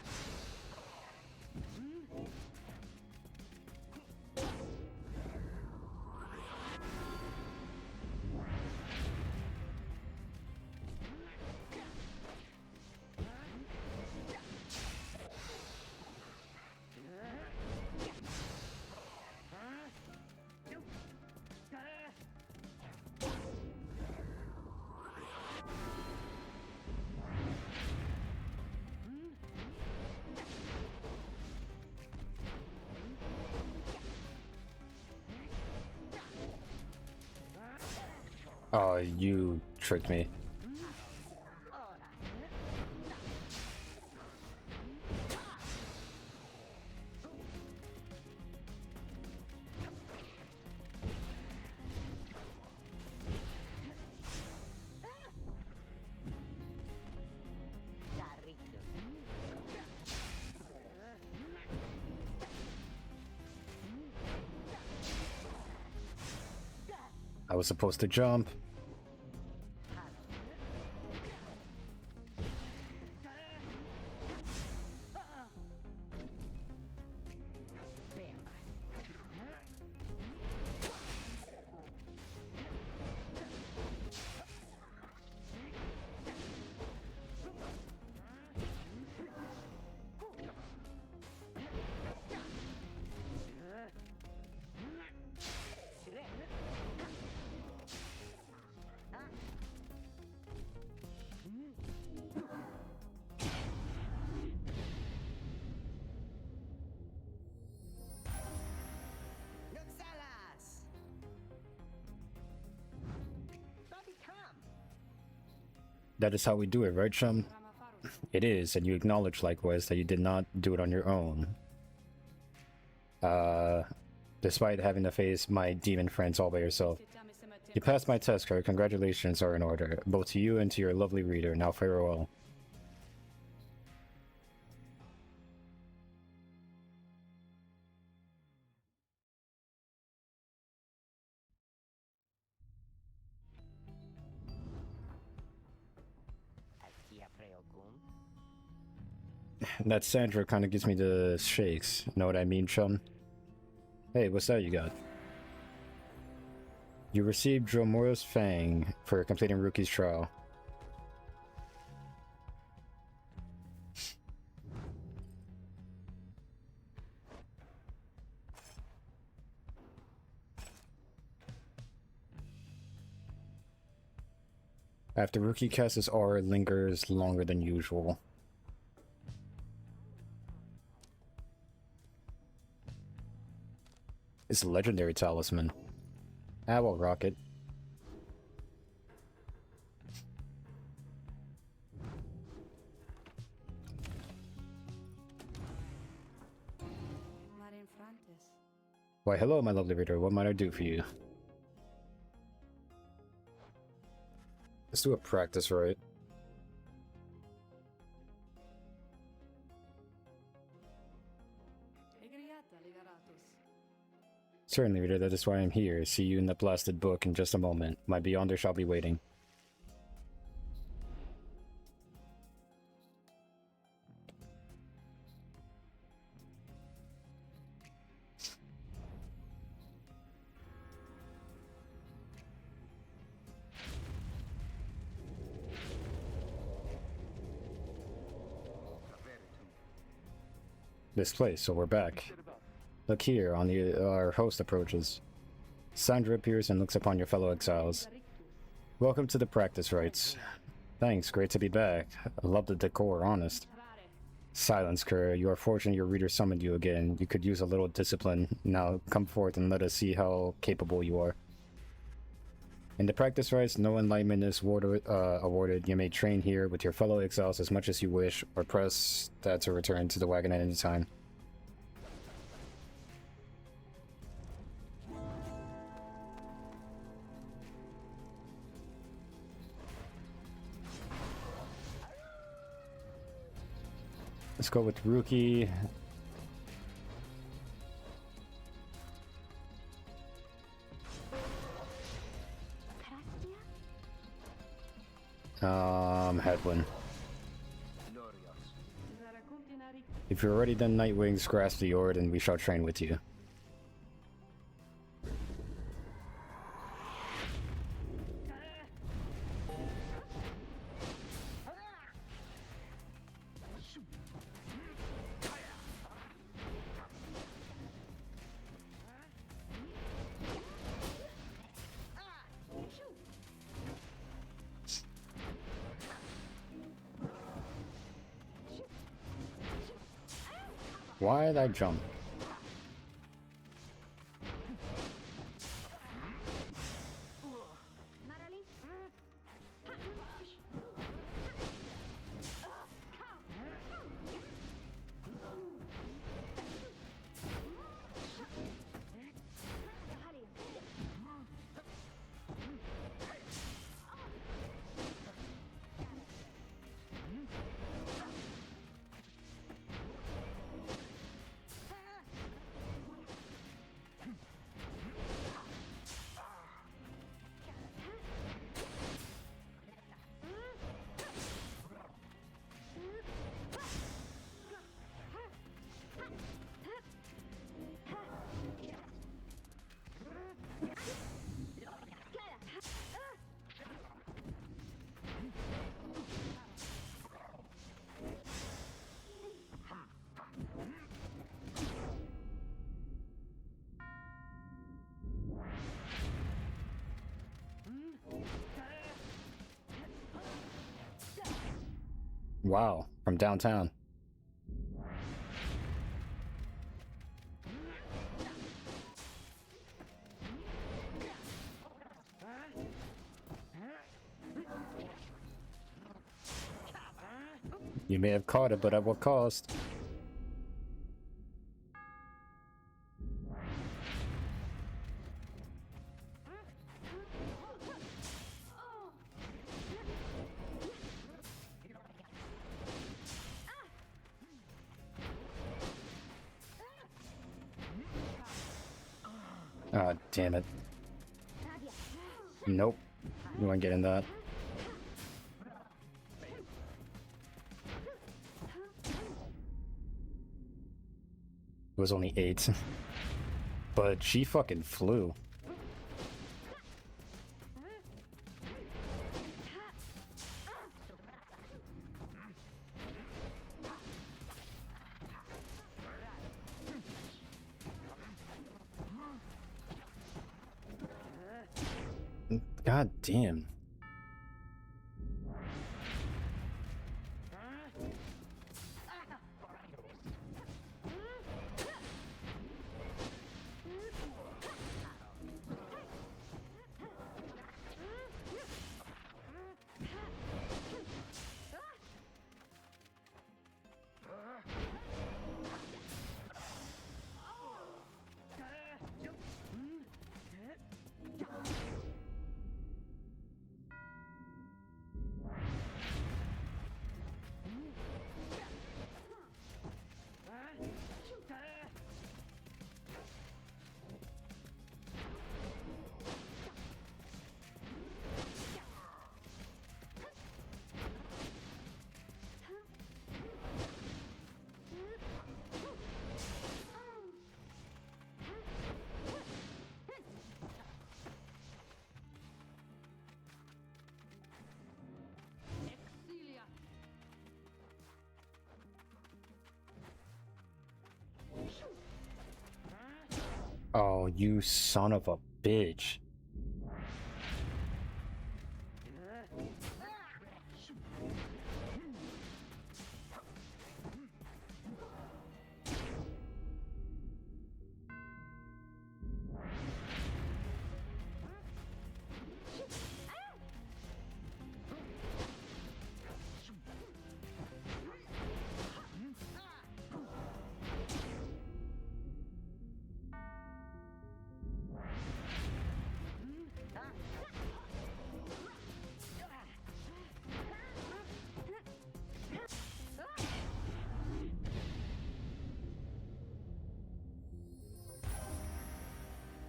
Oh, you tricked me. I was supposed to jump. That is how we do it, right, Chum? It is, and you acknowledge likewise that you did not do it on your own. Despite having to face my demon friends all by yourself. You passed my test, Cur. Congratulations are in order, both to you and to your lovely reader. Now farewell. That Sandra kind of gives me the shakes. Know what I mean, Chum? Hey, what's that you got? You received Dromor's Fang for completing Rookie's trial. After Rookie casts his aura, lingers longer than usual. It's a legendary talisman. Owl Rocket. Marin Frantes. Why, hello, my lovely reader. What might I do for you? Let's do a practice right. Egriata Liberatus. Certainly, reader, that is why I'm here. See you in the blasted book in just a moment. My Beyonder shall be waiting. This place, so we're back. Look here, our host approaches. Sandra appears and looks upon your fellow exiles. Welcome to the practice rites. Thanks, great to be back. I love the decor, honest. Silence, Kura. You are fortunate your reader summoned you again. You could use a little discipline. Now, come forth and let us see how capable you are. In the practice rites, no enlightenment is awarded. You may train here with your fellow exiles as much as you wish, or press that to return to the wagon at any time. Let's go with Rookie. Headwind. If you're ready, then Nightwings, grasp the Ord, and we shall train with you. Why did I jump? Wow, from downtown. You may have caught it, but at what cost? Ah, damn it. Nope. You weren't getting that. It was only 8. But she fucking flew. God damn. Oh, you son of a bitch.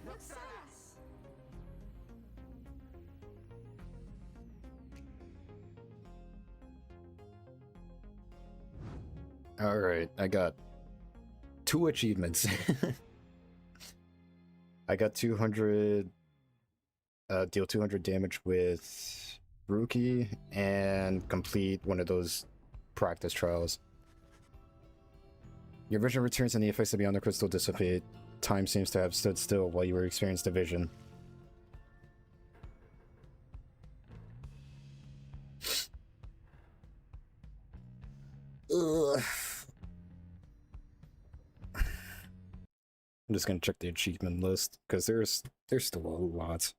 Noxalis! Alright, I got 2 achievements. I got 200, deal 200 damage with Rookie and complete one of those practice trials. Your vision returns and the effects of Beyond the Crystal dissipate. Time seems to have stood still while you were experiencing the vision. Ugh. I'm just gonna check the achievement list because there's still a lot.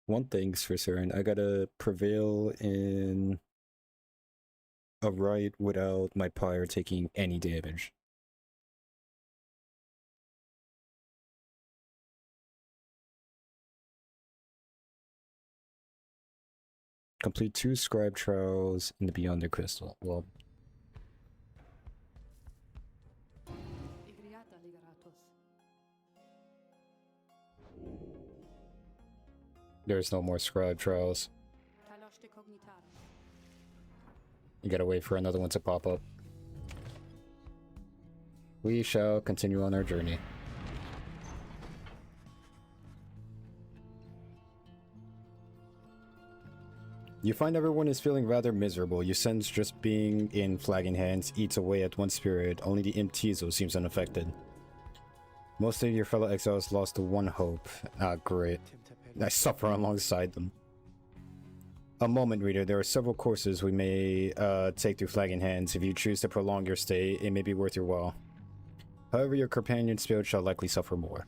One thing's for certain, I gotta prevail in a ride without my pyre taking any damage. Complete 2 scribe trials in the Beyond the Crystal. Well, Igriata Ligaratos. there's no more scribe trials. Talos de Cognitara. You gotta wait for another one to pop up. We shall continue on our journey. You find everyone is feeling rather miserable. You sense just being in Flagging Hands eats away at one spirit. Only the imp Tizo seems unaffected. Most of your fellow exiles lost to one hope. Ah, great. I suffer alongside them. A moment, reader. There are several courses we may take through Flagging Hands. If you choose to prolong your stay, it may be worth your while. However, your companion spirit shall likely suffer more.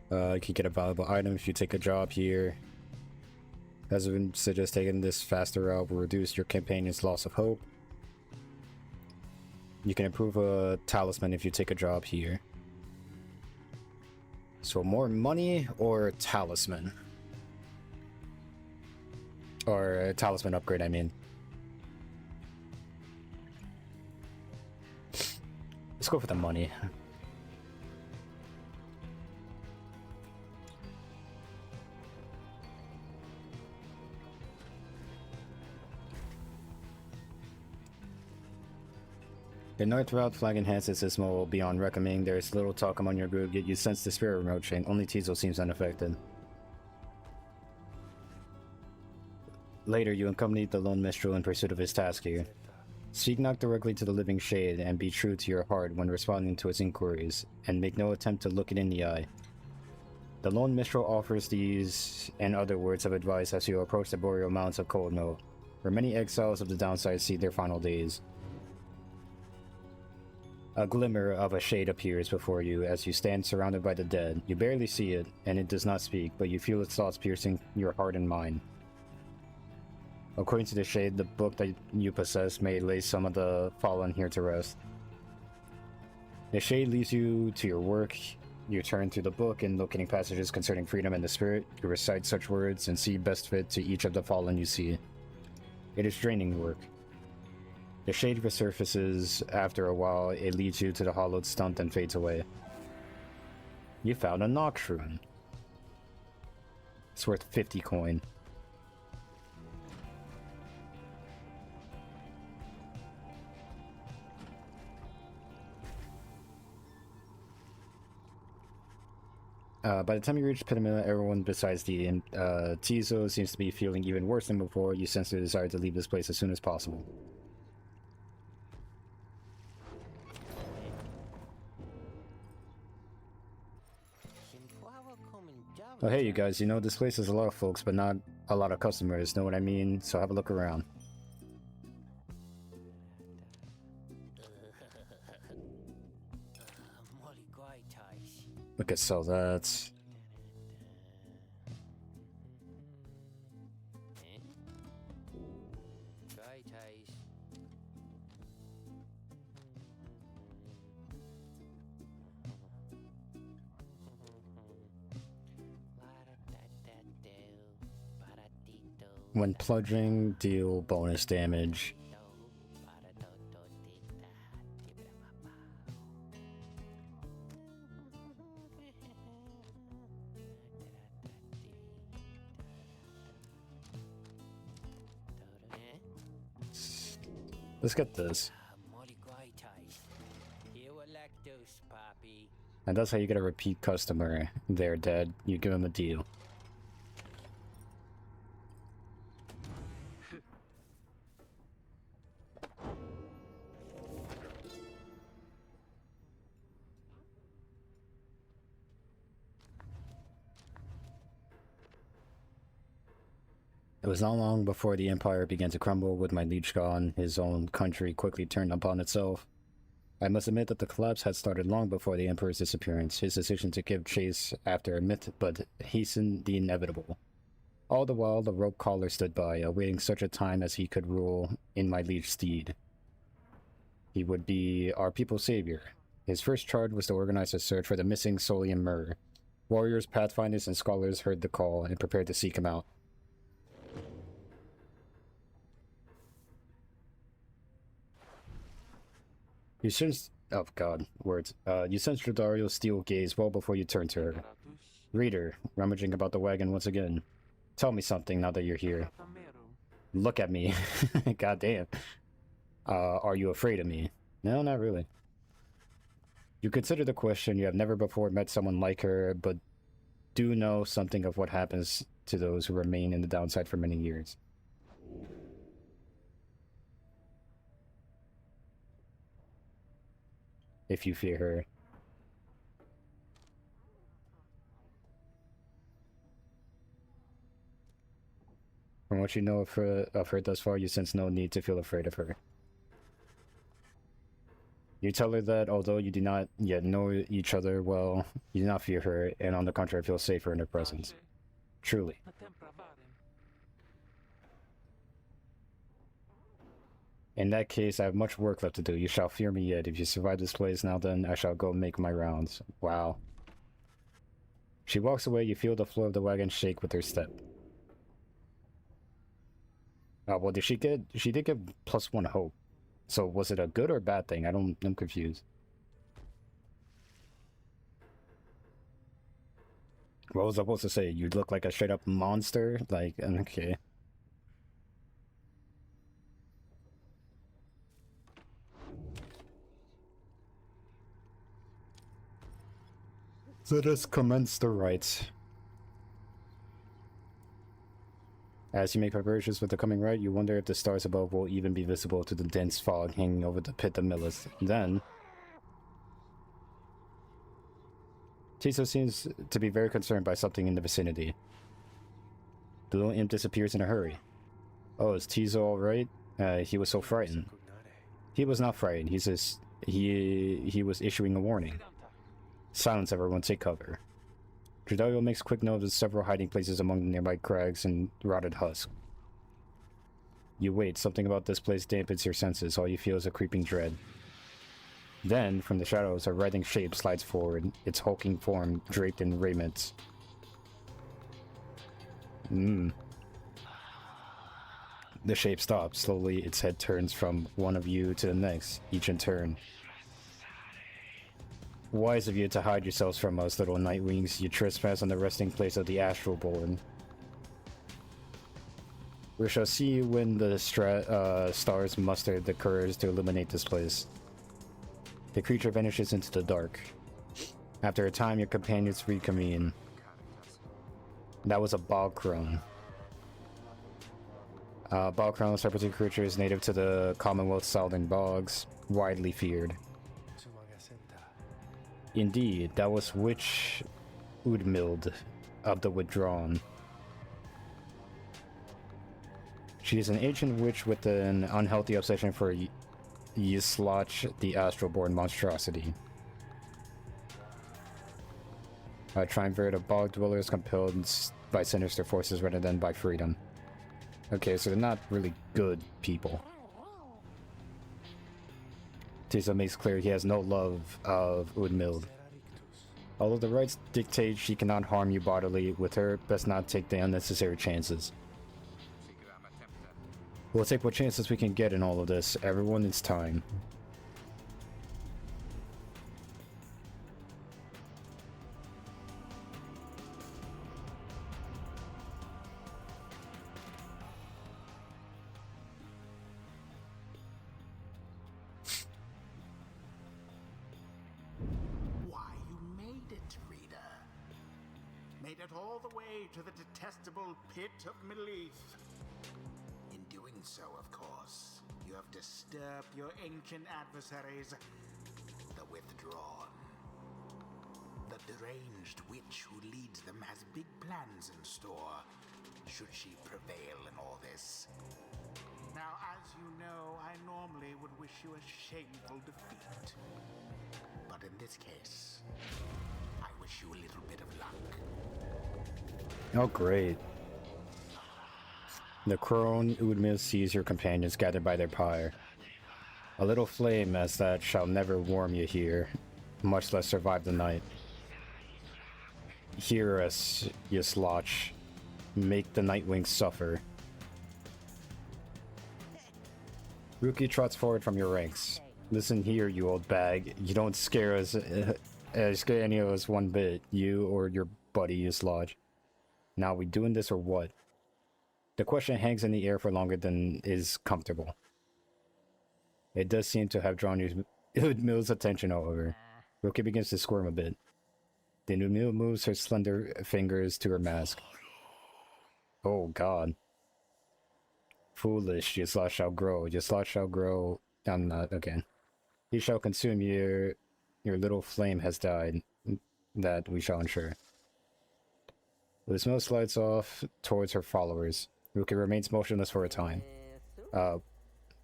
You can get a valuable item if you take a job here. As has been suggested, taking this faster route will reduce your companion's loss of hope. You can improve a talisman if you take a job here. So more money or a talisman? Or a talisman upgrade, I mean. Let's go for the money. The North Route flag enhances this mode beyond reckoning. There is little talk among your group, yet you sense the spirit remote chain. Only Tizo seems unaffected. Later, you accompany the lone minstrel in pursuit of his task here. Speak not directly to the living shade, and be true to your heart when responding to its inquiries, and make no attempt to look it in the eye. The lone minstrel offers these and other words of advice as you approach the boreal mountains of Coldno, where many exiles of the downside see their final days. A glimmer of a shade appears before you as you stand surrounded by the dead. You barely see it, and it does not speak, but you feel its thoughts piercing your heart and mind. According to the shade, the book that you possess may lay some of the fallen here to rest. The shade leads you to your work. You turn through the book and locating passages concerning freedom and the spirit. You recite such words and see best fit to each of the fallen you see. It is draining work. The shade resurfaces after a while. It leads you to the hollowed stunt and fades away. You found a Nox rune. It's worth 50 coin. By the time you reach Pitamila, everyone besides the Tizo seems to be feeling even worse than before. You sense the desire to leave this place as soon as possible. Oh, hey, you guys, you know, this place has a lot of folks, but not a lot of customers, know what I mean? So have a look around. We could sell that. When plunging, deal bonus damage. Let's get this. And that's how you get a repeat customer. They're dead. You give them a deal. It was not long before the Empire began to crumble. With my liege gone, his own country quickly turned upon itself. I must admit that the collapse had started long before the Emperor's disappearance. His decision to give chase after a myth but hastened the inevitable. All the while, the rope collar stood by, awaiting such a time as he could rule in my liege's stead. He would be our people's savior. His first charge was to organize a search for the missing Solian Myrrh. Warriors, pathfinders, and scholars heard the call and prepared to seek him out. You sensed... oh god, words. You sensed Rodario's steel gaze well before you turned to her. Reader, rummaging about the wagon once again. Tell me something now that you're here. Look at me. God damn. Are you afraid of me? No, not really. You consider the question. You have never before met someone like her, but do know something of what happens to those who remain in the downside for many years. If you fear her. From what you know of her thus far, you sense no need to feel afraid of her. You tell her that although you do not yet know each other well, you do not fear her, and on the contrary feel safer in her presence. Truly. In that case, I have much work left to do. You shall fear me yet. If you survive this place, now then, I shall go make my rounds. Wow. She walks away. You feel the floor of the wagon shake with her step. Well, did she get... she did get +1 hope. So, was it a good or bad thing? I'm confused. What was I supposed to say? You look like a straight-up monster? Like, okay. Let us commence the rites. As you make preparations for the coming rite, you wonder if the stars above will even be visible to the dense fog hanging over the Pitamillas. Then... Tizo seems to be very concerned by something in the vicinity. The little imp disappears in a hurry. Oh, is Tizo alright? He was so frightened. He was not frightened, he's just... He was issuing a warning. Silence, everyone, take cover. Dradario makes quick note of several hiding places among the nearby crags and rotted husk. You wait, something about this place dampens your senses, all you feel is a creeping dread. Then, from the shadows, a writhing shape slides forward, its hulking form draped in raiment. The shape stops. Slowly, its head turns from one of you to the next, each in turn. Wise of you to hide yourselves from us, little nightwings. You trespass on the resting place of the Astralborn. We shall see when the stars muster the courage to illuminate this place. The creature vanishes into the dark. After a time, your companions reconvene. That was a bog crone. Bog crone is serpentine creatures native to the Commonwealth Southern Bogs, widely feared. Indeed, that was Witch Udmild of the Withdrawn. She is an ancient witch with an unhealthy obsession for Yisloch, the astral-born monstrosity. A triumvirate of bog dwellers compelled by sinister forces rather than by freedom. Okay, so they're not really good people. Tiso makes clear he has no love of Udmild. Although the rites dictate she cannot harm you bodily, with her, best not take the unnecessary chances. We'll take what chances we can get in all of this. Everyone needs time. Why, you made it, reader. Made it all the way to the detestable pit of Melith. In doing so, of course, you have disturbed your ancient adversaries, the Withdrawn. The deranged witch who leads them has big plans in store, should she prevail in all this. Now, as you know, I normally would wish you a shameful defeat. But in this case, I wish you a little bit of luck. Oh, great. The crone Udmild sees your companions gathered by their pyre. A little flame as that shall never warm you here, much less survive the night. Hear us, Yisloch. Make the Nightwing suffer. Rookie trots forward from your ranks. Listen here, you old bag. You don't scare us, scare any of us one bit, you or your buddy Yisloch. Now, we doing this or what? The question hangs in the air for longer than is comfortable. It does seem to have drawn Udmild's attention, however. Rookie begins to squirm a bit. Then Udmild moves her slender fingers to her mask. Oh god. Foolish, Yisloch shall grow. Yisloch shall grow. I'm not, okay. He shall consume your little flame has died. That we shall ensure. The smoke slides off towards her followers. Rookie remains motionless for a time.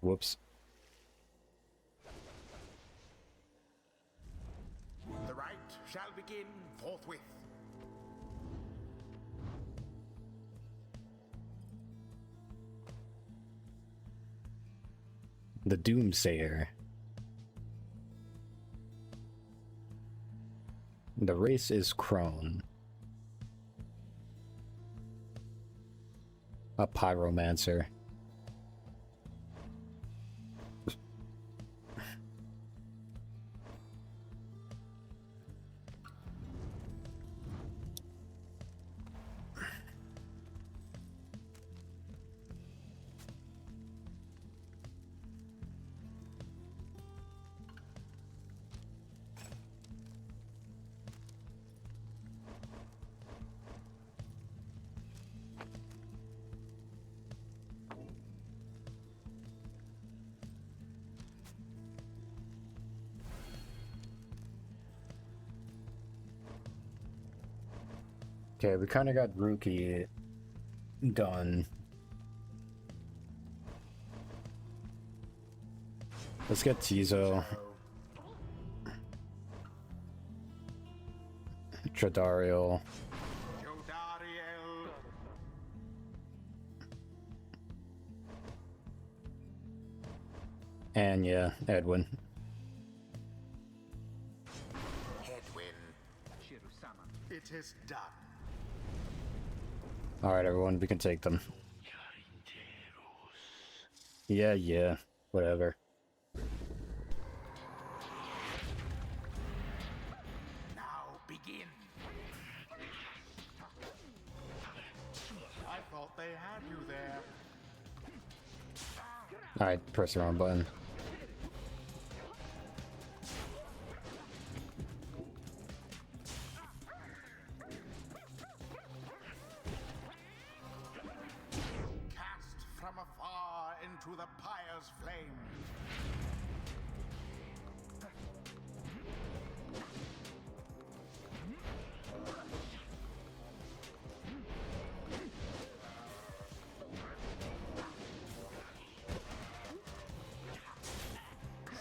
Whoops. The rite shall begin forthwith. The Doomsayer. The race is Crone. A pyromancer. Okay, we kind of got Rookie done. Let's get Tiso. Tradariel. Jodariel. And yeah, Edwin. Hedwyn. It is done. Alright, everyone, we can take them. Yeah, whatever. Now begin. I thought they had you there. Alright, press the wrong button. to the pyre's flame.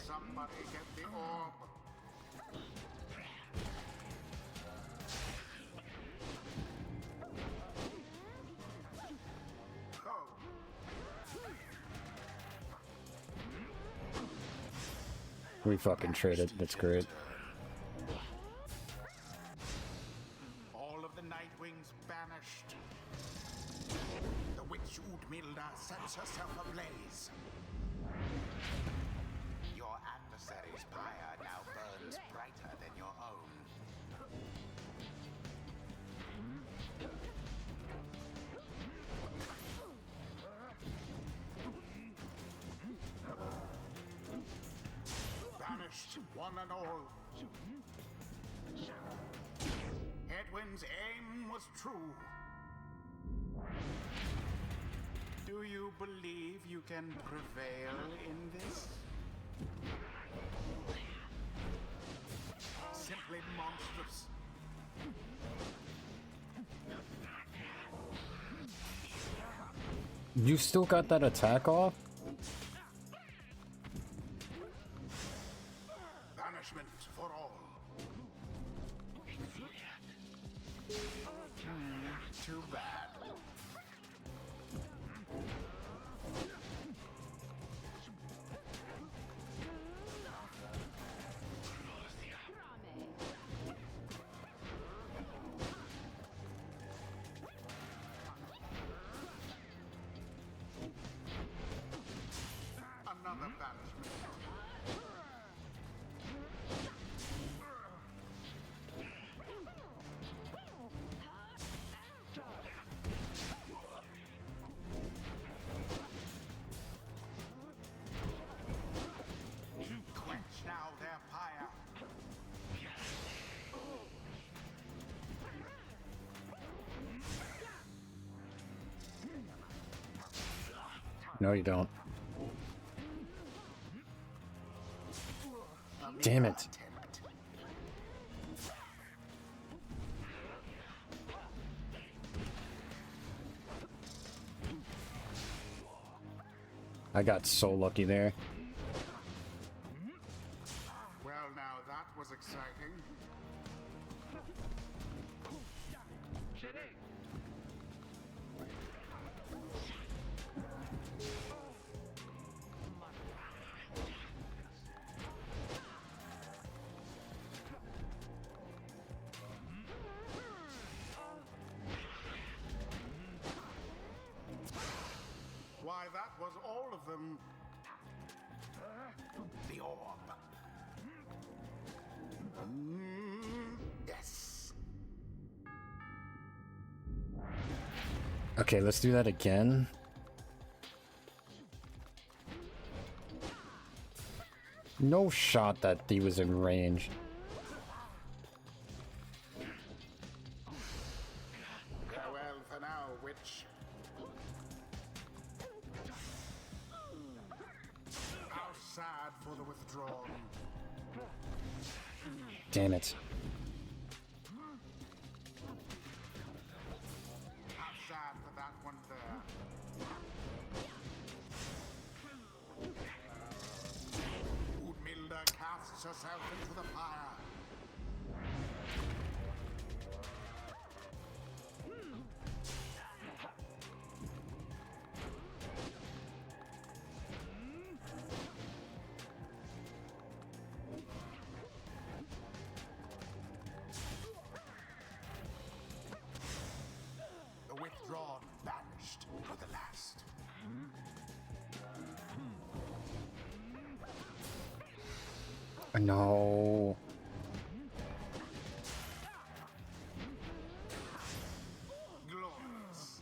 Somebody get the orb. Oh. We fucking traded. That's great. All of the Nightwings banished. The witch Udmilda sets herself ablaze. Your adversary's pyre now burns brighter than your own. Banished one and all. Edwin's aim was true. Do you believe you can prevail in this? Simply monstrous. You still got that attack off? Banishment for all. Too bad. Another banishment. Quench now their pyre. No, you don't. Damn it. Attempt. I got so lucky there. Well, now that was exciting. Why, that was all of them. The orb. Yes. Okay, let's do that again. No shot that he was in range. Farewell for now, witch. How sad for the withdrawn. Damn it. How sad for that one there. Udmilda casts herself into the fire. The withdrawn banished for the last. No. Glorious.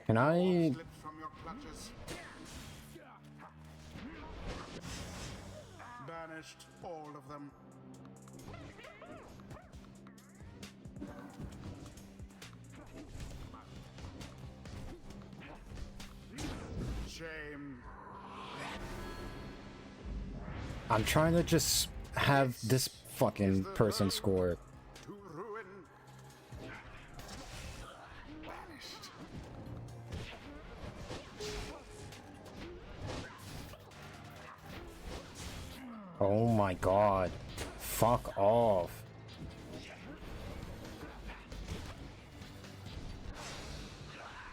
Can I? Slips from your clutches. Banished, all of them. Shame. I'm trying to just have this fucking person score. To ruin. Banished. Oh my god. Fuck off.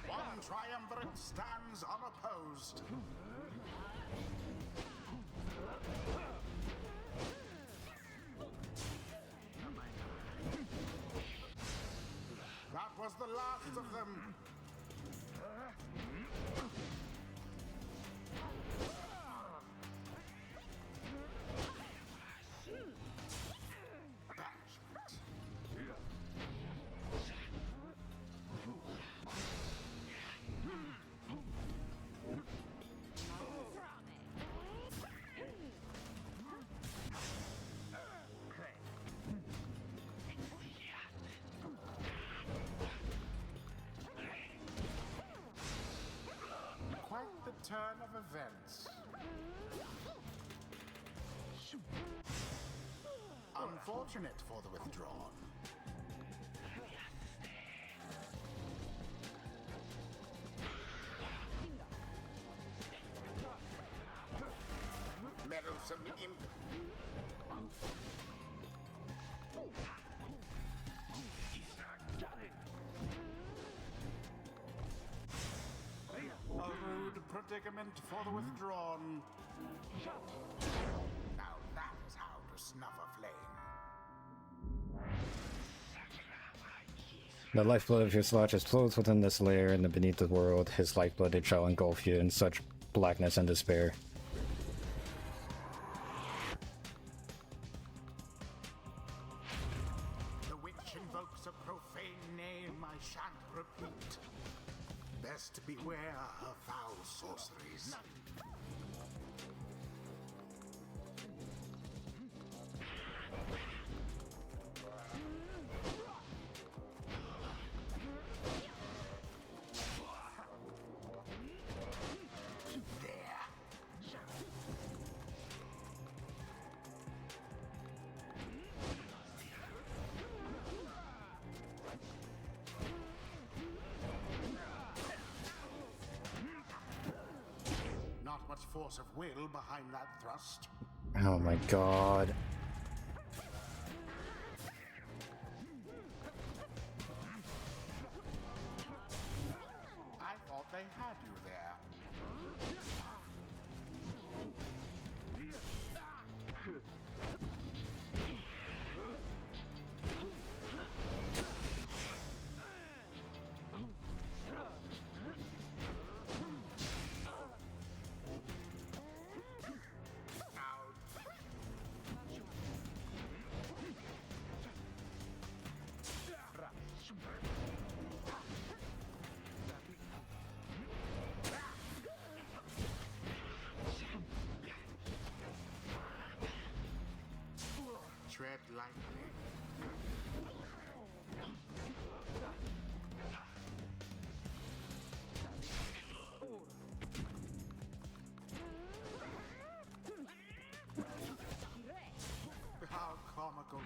One triumvirate stands unopposed. That was the last of them. Banishment. Quite the turn of events. Unfortunate for the withdrawn. Meddlesome imp. A rude predicament for the withdrawn. Now that is how to snuff a flame. The lifeblood of your Slotches flows within this lair, and beneath the world, his lifeblood it shall engulf you in such blackness and despair. The witch invokes a profane name I shan't repeat. Best beware her foul sorceries. There. Not much force of will behind that thrust. Oh my god. I thought they had you there. Tread lightly. How comical.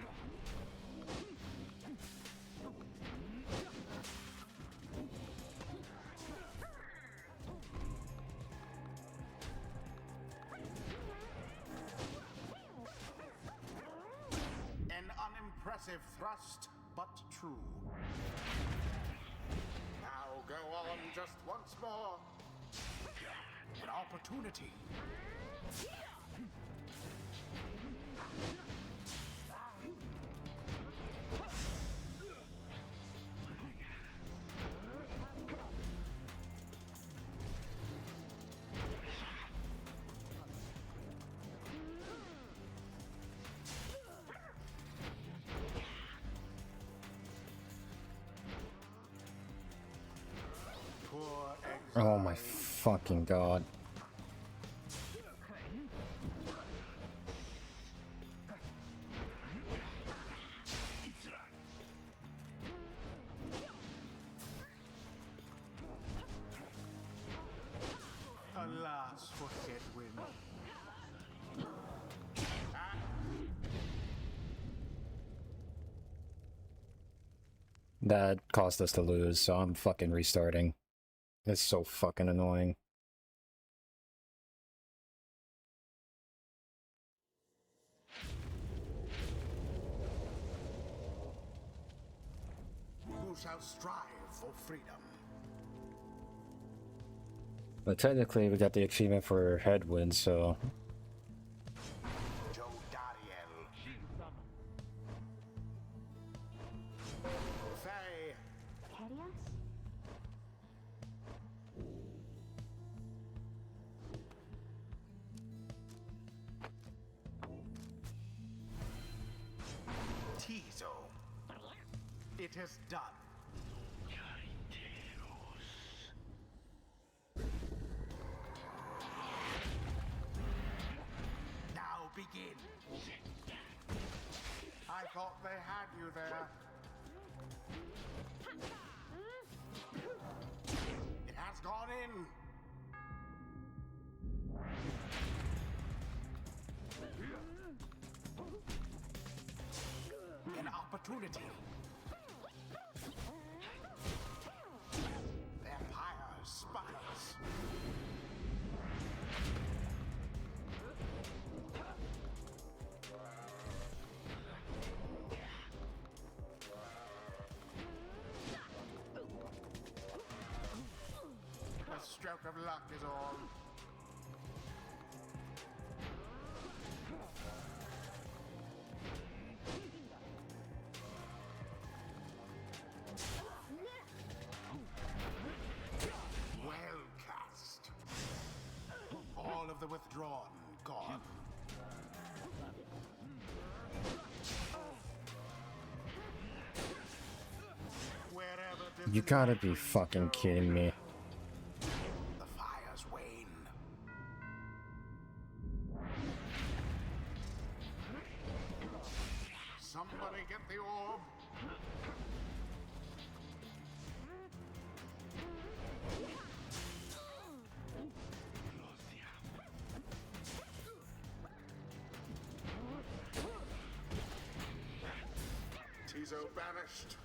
An unimpressive thrust, but true. Now go on just once more. An opportunity. Poor Oh my fucking god. Alas for Hedwyn. That caused us to lose, so I'm fucking restarting. It's so fucking annoying. Who shall strive for freedom? But technically, we got the achievement for Headwind, so Joe Dariel. Faye. Tizo. It is done. Now begin. I thought they had you there. It has gone in. An opportunity. Vampires, spies. A stroke of luck is all. Well cast. All of the withdrawn gone. Wherever you gotta be fucking kidding me. the fires wane. Somebody get the orb. Tizo banished.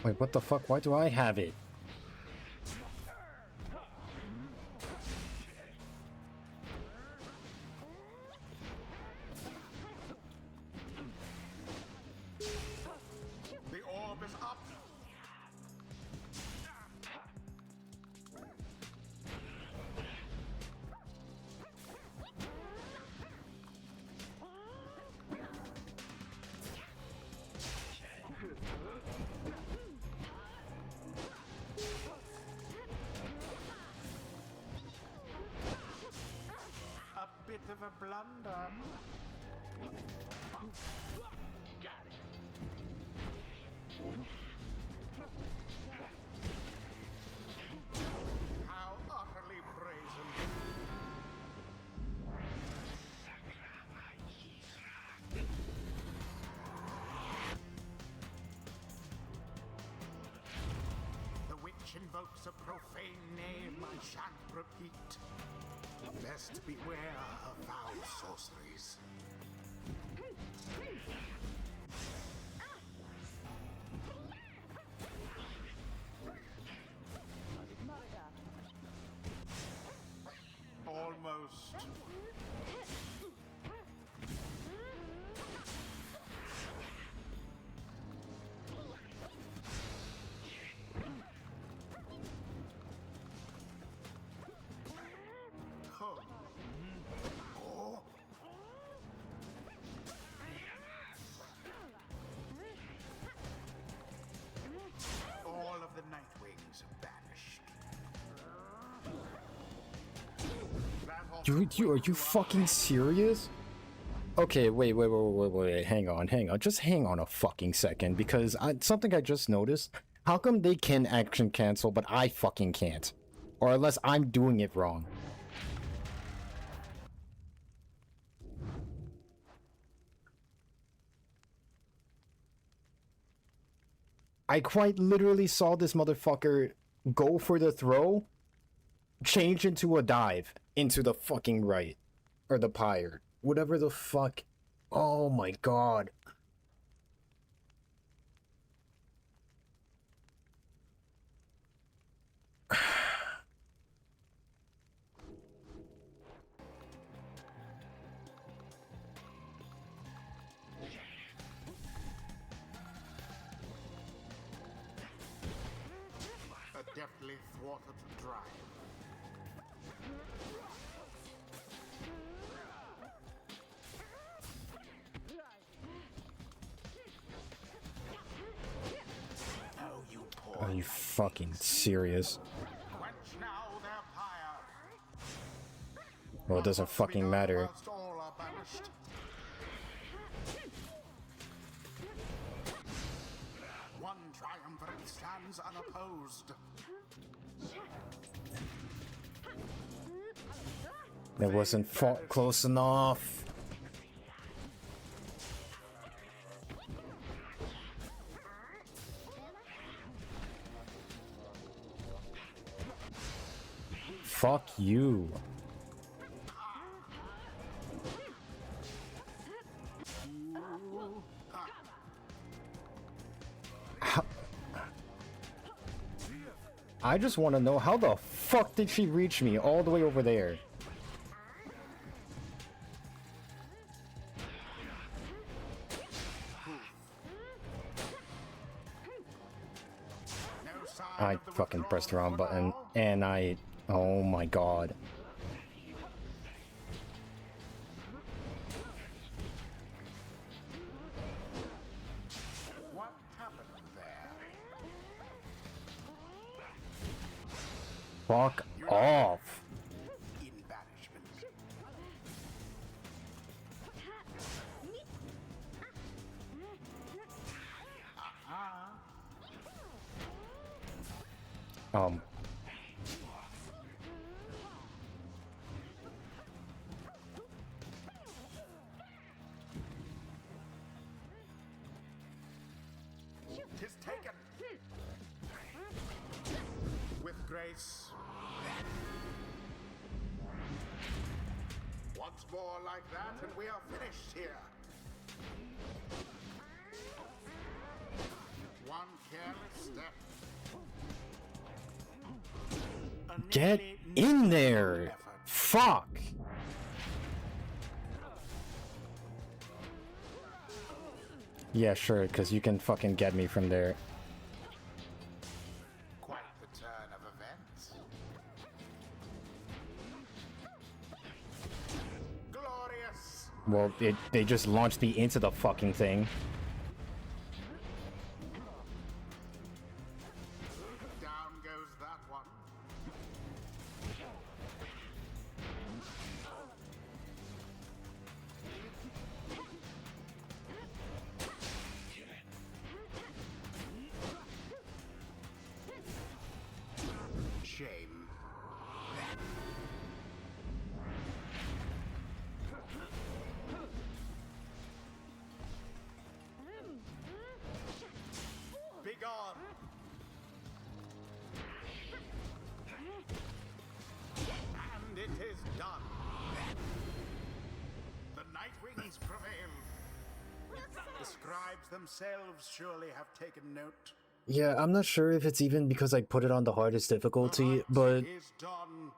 Wait, what the fuck? Why do I have it? The orb is up. A bit of a blunder. How utterly brazen. The witch invokes a profane name I shan't repeat. Best beware of foul sorceries. Almost. Oh. Oh. All of the Nightwings banished. Are you fucking serious? Okay, wait, hang on, just hang on a fucking second, because something I just noticed, How come they can action cancel, but I fucking can't? Or unless I'm doing it wrong. I quite literally saw this motherfucker go for the throw, change into a dive, into the fucking right. Or the pyre. Whatever the fuck. Oh my god. Deftly thwarted drive. Oh, you poor. Are you fucking serious? Quench now their fire. Well, it doesn't fucking matter. Whilst all are banished. One triumvirate stands unopposed. It wasn't fought close enough. Fuck you. I just want to know how the fuck did she reach me all the way over there? No sign I of the fucking pressed the wrong withdrawal button, now. and oh my god. What happened there? Fuck off. In banishment. Um. Tis taken. With grace. Once more like that, and we are finished here. One careless step. A Get nearly in there! negligible effort. Fuck! Yeah, sure, because you can fucking get me from there. Quite the turn of events. Glorious. Well, they just launched me into the fucking thing. Down goes that one. Shame. Be gone. And it is done. The Nightwings prevail. The scribes themselves surely have taken note. Yeah, I'm not sure if it's even because I put it on the hardest difficulty, The but hunt is done.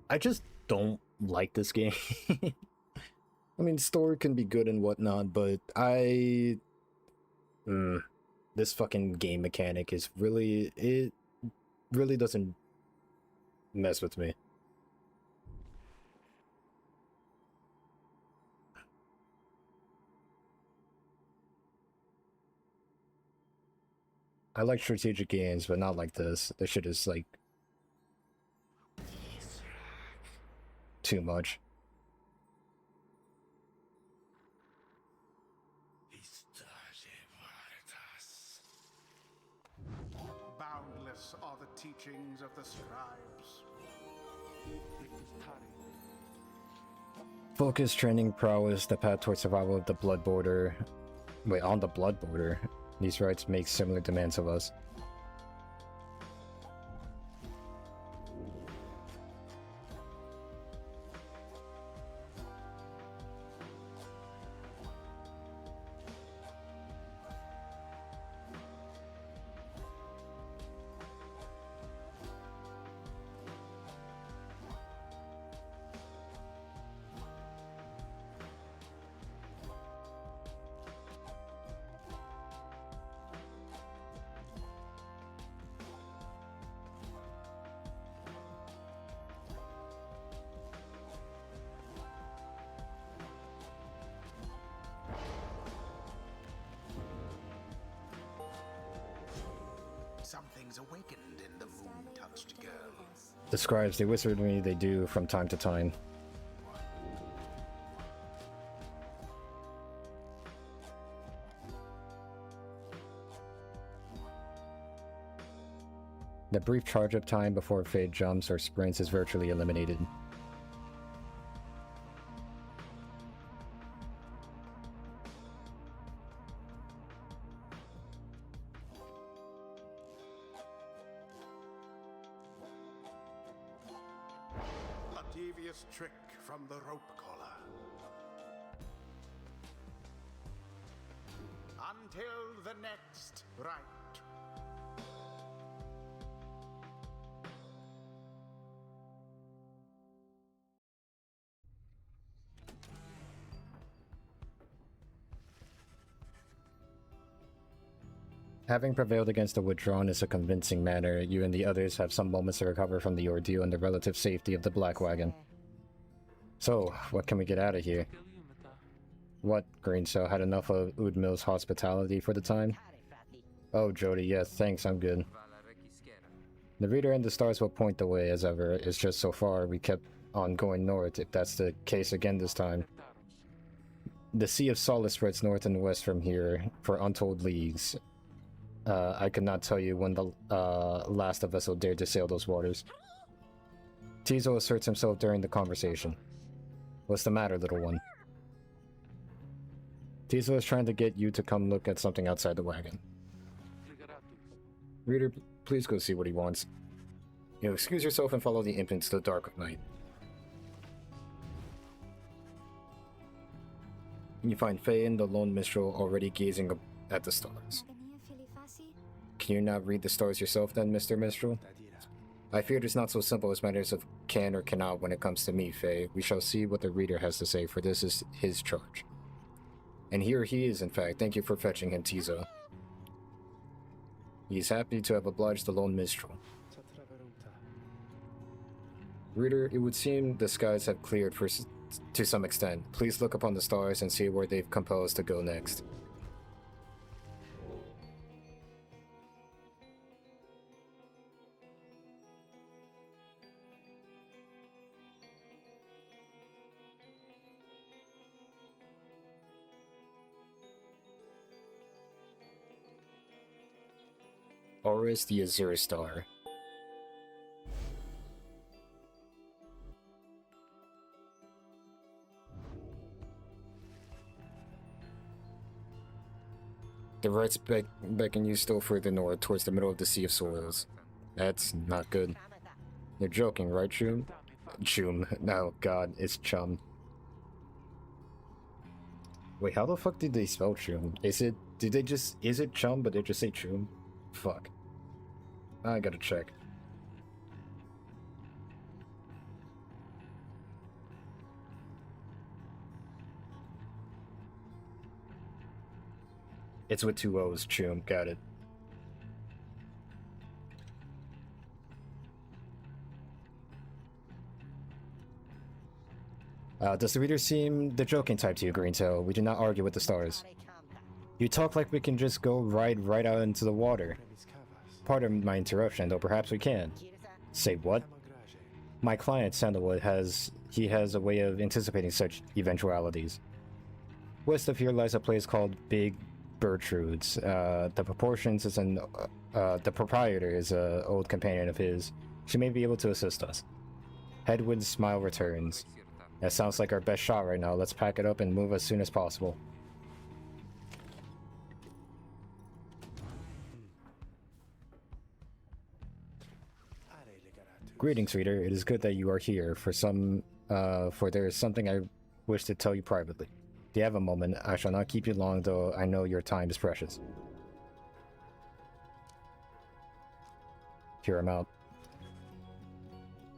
I just don't like this game. I mean, story can be good and whatnot, but this fucking game mechanic is it really doesn't mess with me. I like strategic games, but not like this. This shit is like too much. Endless are the teachings of the scribes. Focus, training, prowess, the path towards survival of the blood border. Wait, on the blood border. These rites make similar demands of us. Something's awakened in the moon-touched girl. The scribes, they whisper to me, they do from time to time. The brief charge-up time before Fade jumps or sprints is virtually eliminated. A devious trick from the rope collar. Until the next rite. Having prevailed against the Withdrawn in a convincing manner, you and the others have some moments to recover from the ordeal and the relative safety of the Black Wagon. So, what can we get out of here? What, Greencell, had enough of Udmil's hospitality for the time? Oh, Jody, yes, thanks, I'm good. The reader and the stars will point the way as ever, it's just so far we kept on going north, if that's the case again this time. The Sea of Solace spreads north and west from here, for untold leagues. I could not tell you when the last of vessel dared to sail those waters. Tizo asserts himself during the conversation. What's the matter, little one? Tizo is trying to get you to come look at something outside the wagon. Reader, please go see what he wants. You know, excuse yourself and follow the imp into the dark of night. You find Faye, the lone minstrel, already gazing up at the stars. Can you not read the stars yourself then, Mr. Minstrel? I fear it's not so simple as matters of can or cannot when it comes to me, Faye. We shall see what the reader has to say, for this is his charge. And here he is, in fact. Thank you for fetching him, Tizo. He is happy to have obliged the lone minstrel. Reader, it would seem the skies have cleared to some extent. Please look upon the stars and see where they've composed to go next. Horus the Azure Star. The rites beckon you still further north, towards the middle of the Sea of Soils. That's not good. You're joking, right, Chum? Chum. No, God, it's Chum. Wait, how the fuck did they spell Chum? Is it Chum, but they just say Chum? Fuck. I gotta check. It's with two O's, Chum, got it. Does the reader seem the joking type to you, Greencell? We do not argue with the stars. You talk like we can just go right out into the water. Pardon my interruption, though perhaps we can. Say what? My client, Sandalwood, has a way of anticipating such eventualities. West of here lies a place called Big Bertrude's. The proportions is an The proprietor is a old companion of his. She may be able to assist us. Hedwig's smile returns. That sounds like our best shot right now. Let's pack it up and move as soon as possible. Greetings, reader. It is good that you are here. For there is something I wish to tell you privately. If you have a moment, I shall not keep you long, though I know your time is precious. Hear him out.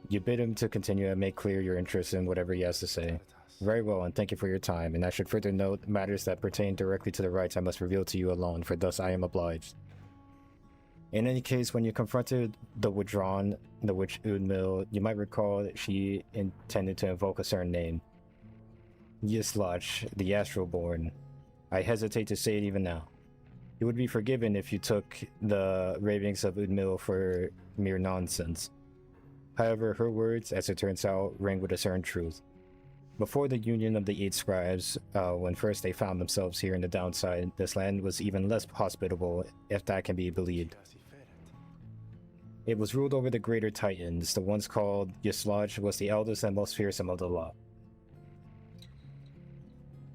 You bid him to continue and make clear your interest in whatever he has to say. Very well, and thank you for your time, and I should further note matters that pertain directly to the rights I must reveal to you alone, for thus I am obliged. In any case, when you confronted the witch Udmil, you might recall that she intended to invoke a certain name. Yislach, the Astroborn. I hesitate to say it even now. You would be forgiven if you took the ravings of Udmil for mere nonsense. However, her words, as it turns out, ring with a certain truth. Before the union of the 8 scribes, when first they found themselves here in the downside, this land was even less hospitable, if that can be believed. It was ruled over the greater Titans. The ones called Yislach was the eldest and most fearsome of the lot.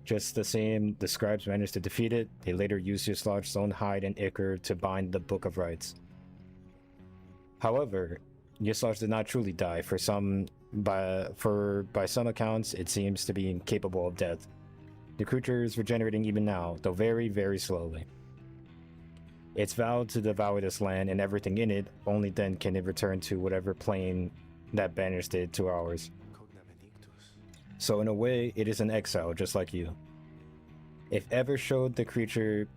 Just the same, the scribes managed to defeat it. They later used Yislach's own hide and ichor to bind the Book of Rights. However, Yislach did not truly die. By some accounts, it seems to be incapable of death. The creature is regenerating even now, though very, very slowly. It's vowed to devour this land and everything in it. Only then can it return to whatever plane that banished it to ours. So in a way, it is an exile, just like you. If ever should the creature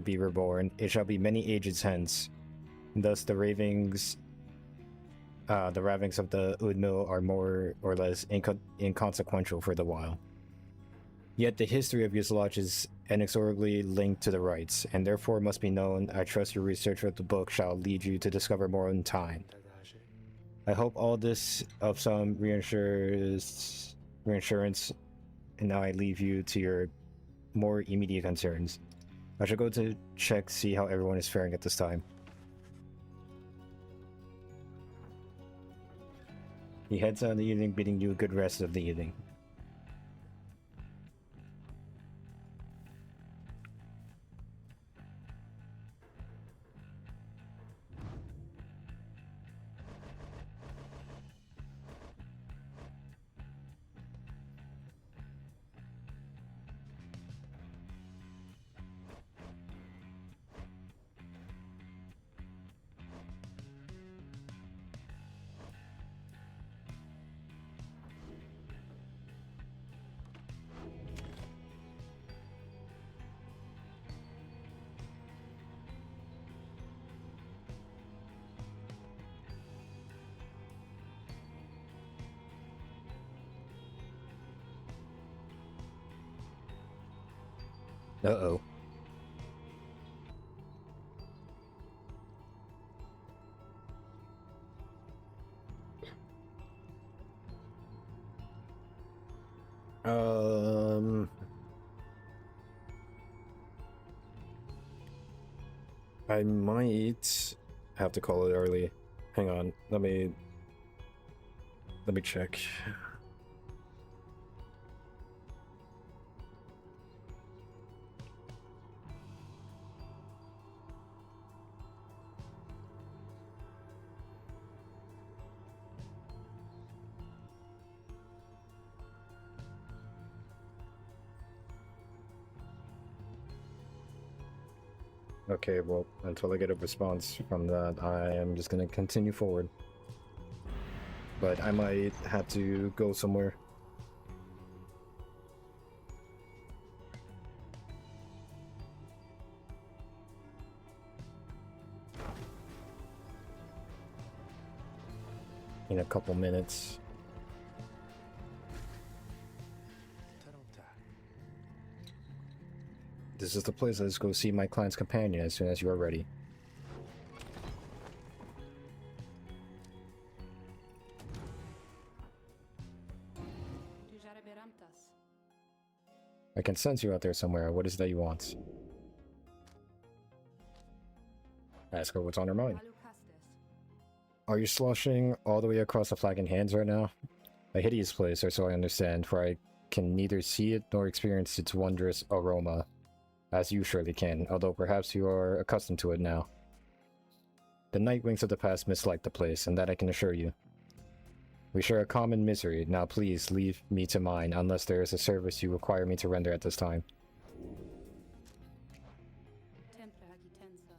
be reborn, it shall be many ages hence. Thus, the ravings of the Udmil are more or less inconsequential for the while. Yet the history of Yislach is inexorably linked to the rites, and therefore must be known. I trust your research of the book shall lead you to discover more in time. I hope all this of some reinsurance, and now I leave you to your more immediate concerns. I shall go to check, see how everyone is faring at this time. He heads out in the evening, bidding you a good rest of the evening. Uh-oh. I might have to call it early. Hang on, let me check. Okay, well, until I get a response from that, I am just gonna continue forward. But I might have to go somewhere. In a couple minutes. This is the place. Let's go see my client's companion as soon as you are ready. I can sense you out there somewhere. What is it that you want? Ask her what's on her mind. Alucastes. Are you sloshing all the way across the Flagon Hands right now? A hideous place, or so I understand, for I can neither see it nor experience its wondrous aroma, as you surely can, although perhaps you are accustomed to it now. The Nightwings of the past mislike the place, and that I can assure you. We share a common misery. Now please leave me to mine, unless there is a service you require me to render at this time. Tempra Agitensa.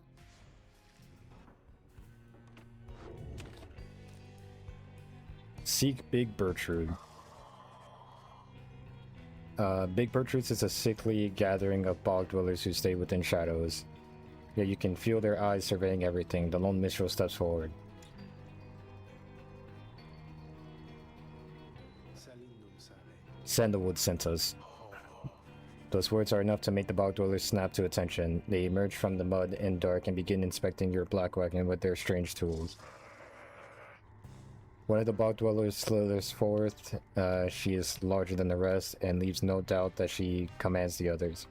Seek Big Bertrude. Big Bertrude is a sickly gathering of bog dwellers who stay within shadows. Yet you can feel their eyes surveying everything. The lone minstrel steps forward. Sandalwood sent us. Those words are enough to make the bog dwellers snap to attention. They emerge from the mud and dark and begin inspecting your black wagon with their strange tools. One of the bog dwellers slithers forth. She is larger than the rest and leaves no doubt that she commands the others.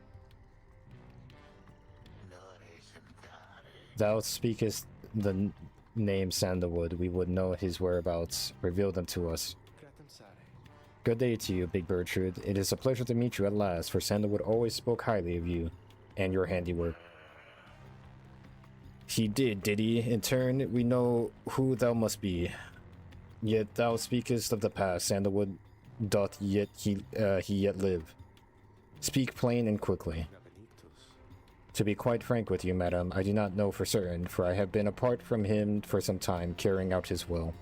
Thou speakest the name Sandalwood. We would know his whereabouts. Reveal them to us. Good day to you, Big Bertrude. It is a pleasure to meet you at last, for Sandalwood always spoke highly of you and your handiwork. He did he? In turn, we know who thou must be. Yet thou speakest of the past. Sandalwood doth yet he yet live. Speak plain and quickly. To be quite frank with you, madam, I do not know for certain, for I have been apart from him for some time, carrying out his will.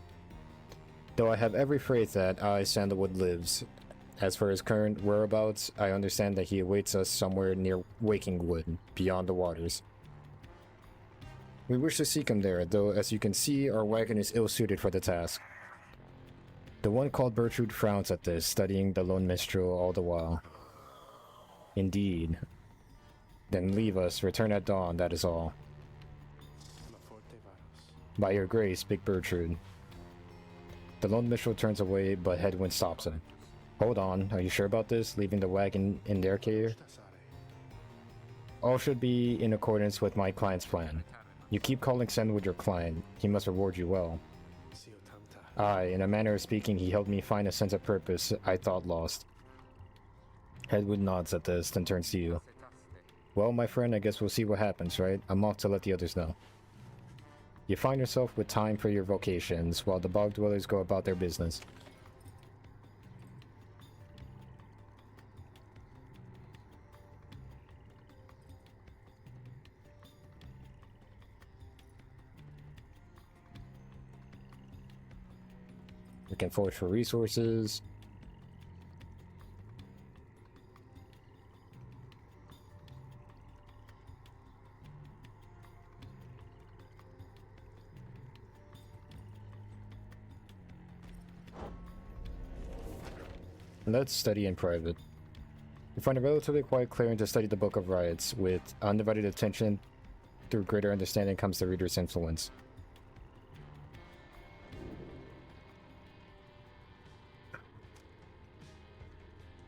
Though I have every faith that Sandalwood lives. As for his current whereabouts, I understand that he awaits us somewhere near Wakingwood, beyond the waters. We wish to seek him there, though as you can see, our wagon is ill-suited for the task. The one called Bertrude frowns at this, studying the lone minstrel all the while. Indeed. Then leave us, return at dawn, that is all. By your grace, Big Bertrude. The lone minstrel turns away, but Hedwyn stops him. Hold on, are you sure about this? Leaving the wagon in their care? All should be in accordance with my client's plan. You keep calling Sandalwood your client. He must reward you well. Aye, in a manner of speaking, he helped me find a sense of purpose I thought lost. Hedwyn nods at this, then turns to you. Well, my friend, I guess we'll see what happens, right? I'm off to let the others know. You find yourself with time for your vocations, while the bog dwellers go about their business. We can forage for resources. Let's study in private. You find it relatively quite clearing to study the Book of Rites. With undivided attention, through greater understanding comes the reader's influence.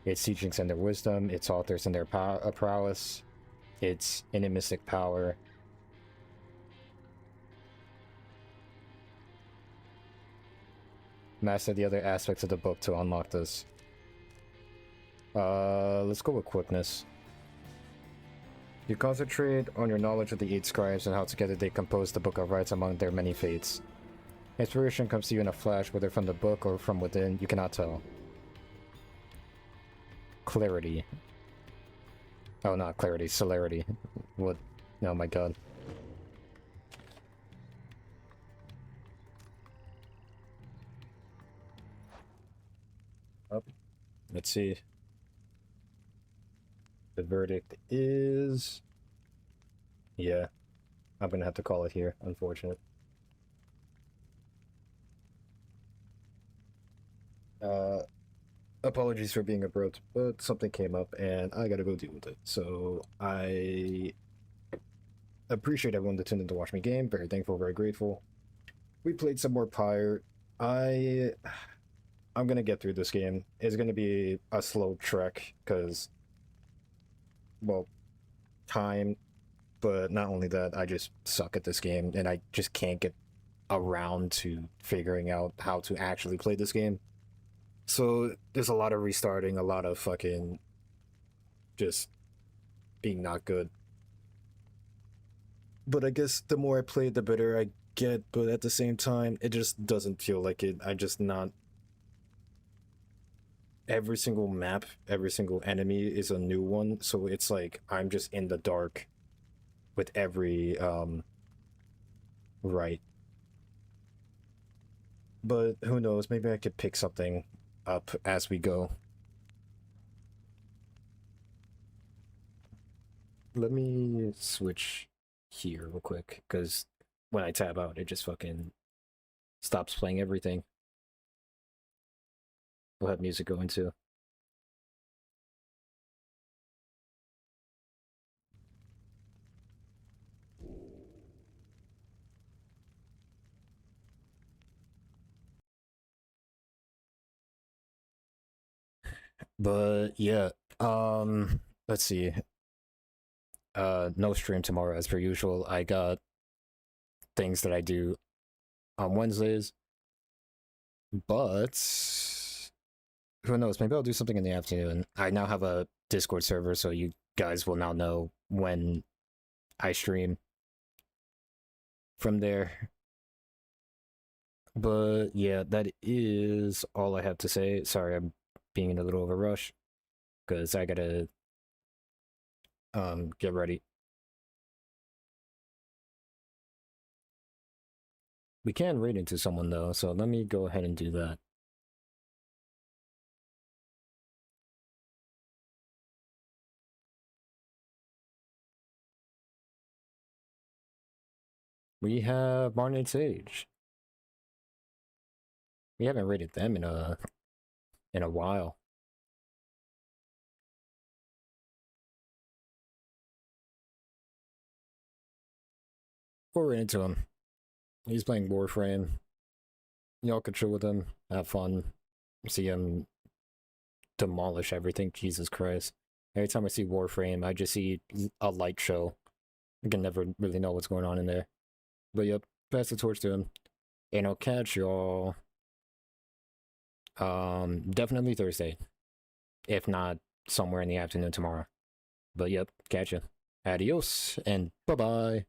Its teachings and their wisdom, its authors and their prowess, its enigmatic power. Master the other aspects of the book to unlock this. Let's go with quickness. You concentrate on your knowledge of the 8 scribes and how together they compose the Book of Rites among their many fates. Inspiration comes to you in a flash, whether from the book or from within, you cannot tell. Clarity. Oh, not clarity, celerity. What? Oh my god. Up. Let's see. The verdict is... Yeah. I'm gonna have to call it here, unfortunate. Apologies for being abrupt, but something came up and I gotta go deal with it. So I appreciate everyone that tuned in to watch me game. Very thankful, very grateful. We played some more Pyre. I'm gonna get through this game. It's gonna be a slow trek because, well, time But not only that, I just suck at this game, and I just can't get around to figuring out how to actually play this game. So there's a lot of restarting, a lot of fucking just being not good. But I guess the more I play it, the better I get, but at the same time, it just doesn't feel like it. I just not. Every single map, every single enemy is a new one, so it's like I'm just in the dark with every right. But who knows, maybe I could pick something up as we go. Let me switch here real quick, because when I tab out, it just fucking stops playing everything. We'll have music going too. But yeah, let's see. No stream tomorrow as per usual. I got things that I do on Wednesdays, but who knows? Maybe I'll do something in the afternoon. I now have a Discord server, so you guys will now know when I stream from there. But yeah, that is all I have to say. Sorry, I'm being in a little of a rush because I gotta get ready. We can raid into someone though, so let me go ahead and do that. We have Martin Sage. We haven't raided them in a while. We're into him. He's playing Warframe. Y'all could chill with him, have fun, see him demolish everything. Jesus Christ. Every time I see Warframe, I just see a light show. I can never really know what's going on in there. But yep, pass the torch to him. And I'll catch y'all definitely Thursday. If not, somewhere in the afternoon tomorrow. But yep, catch ya. Adios, and bye-bye.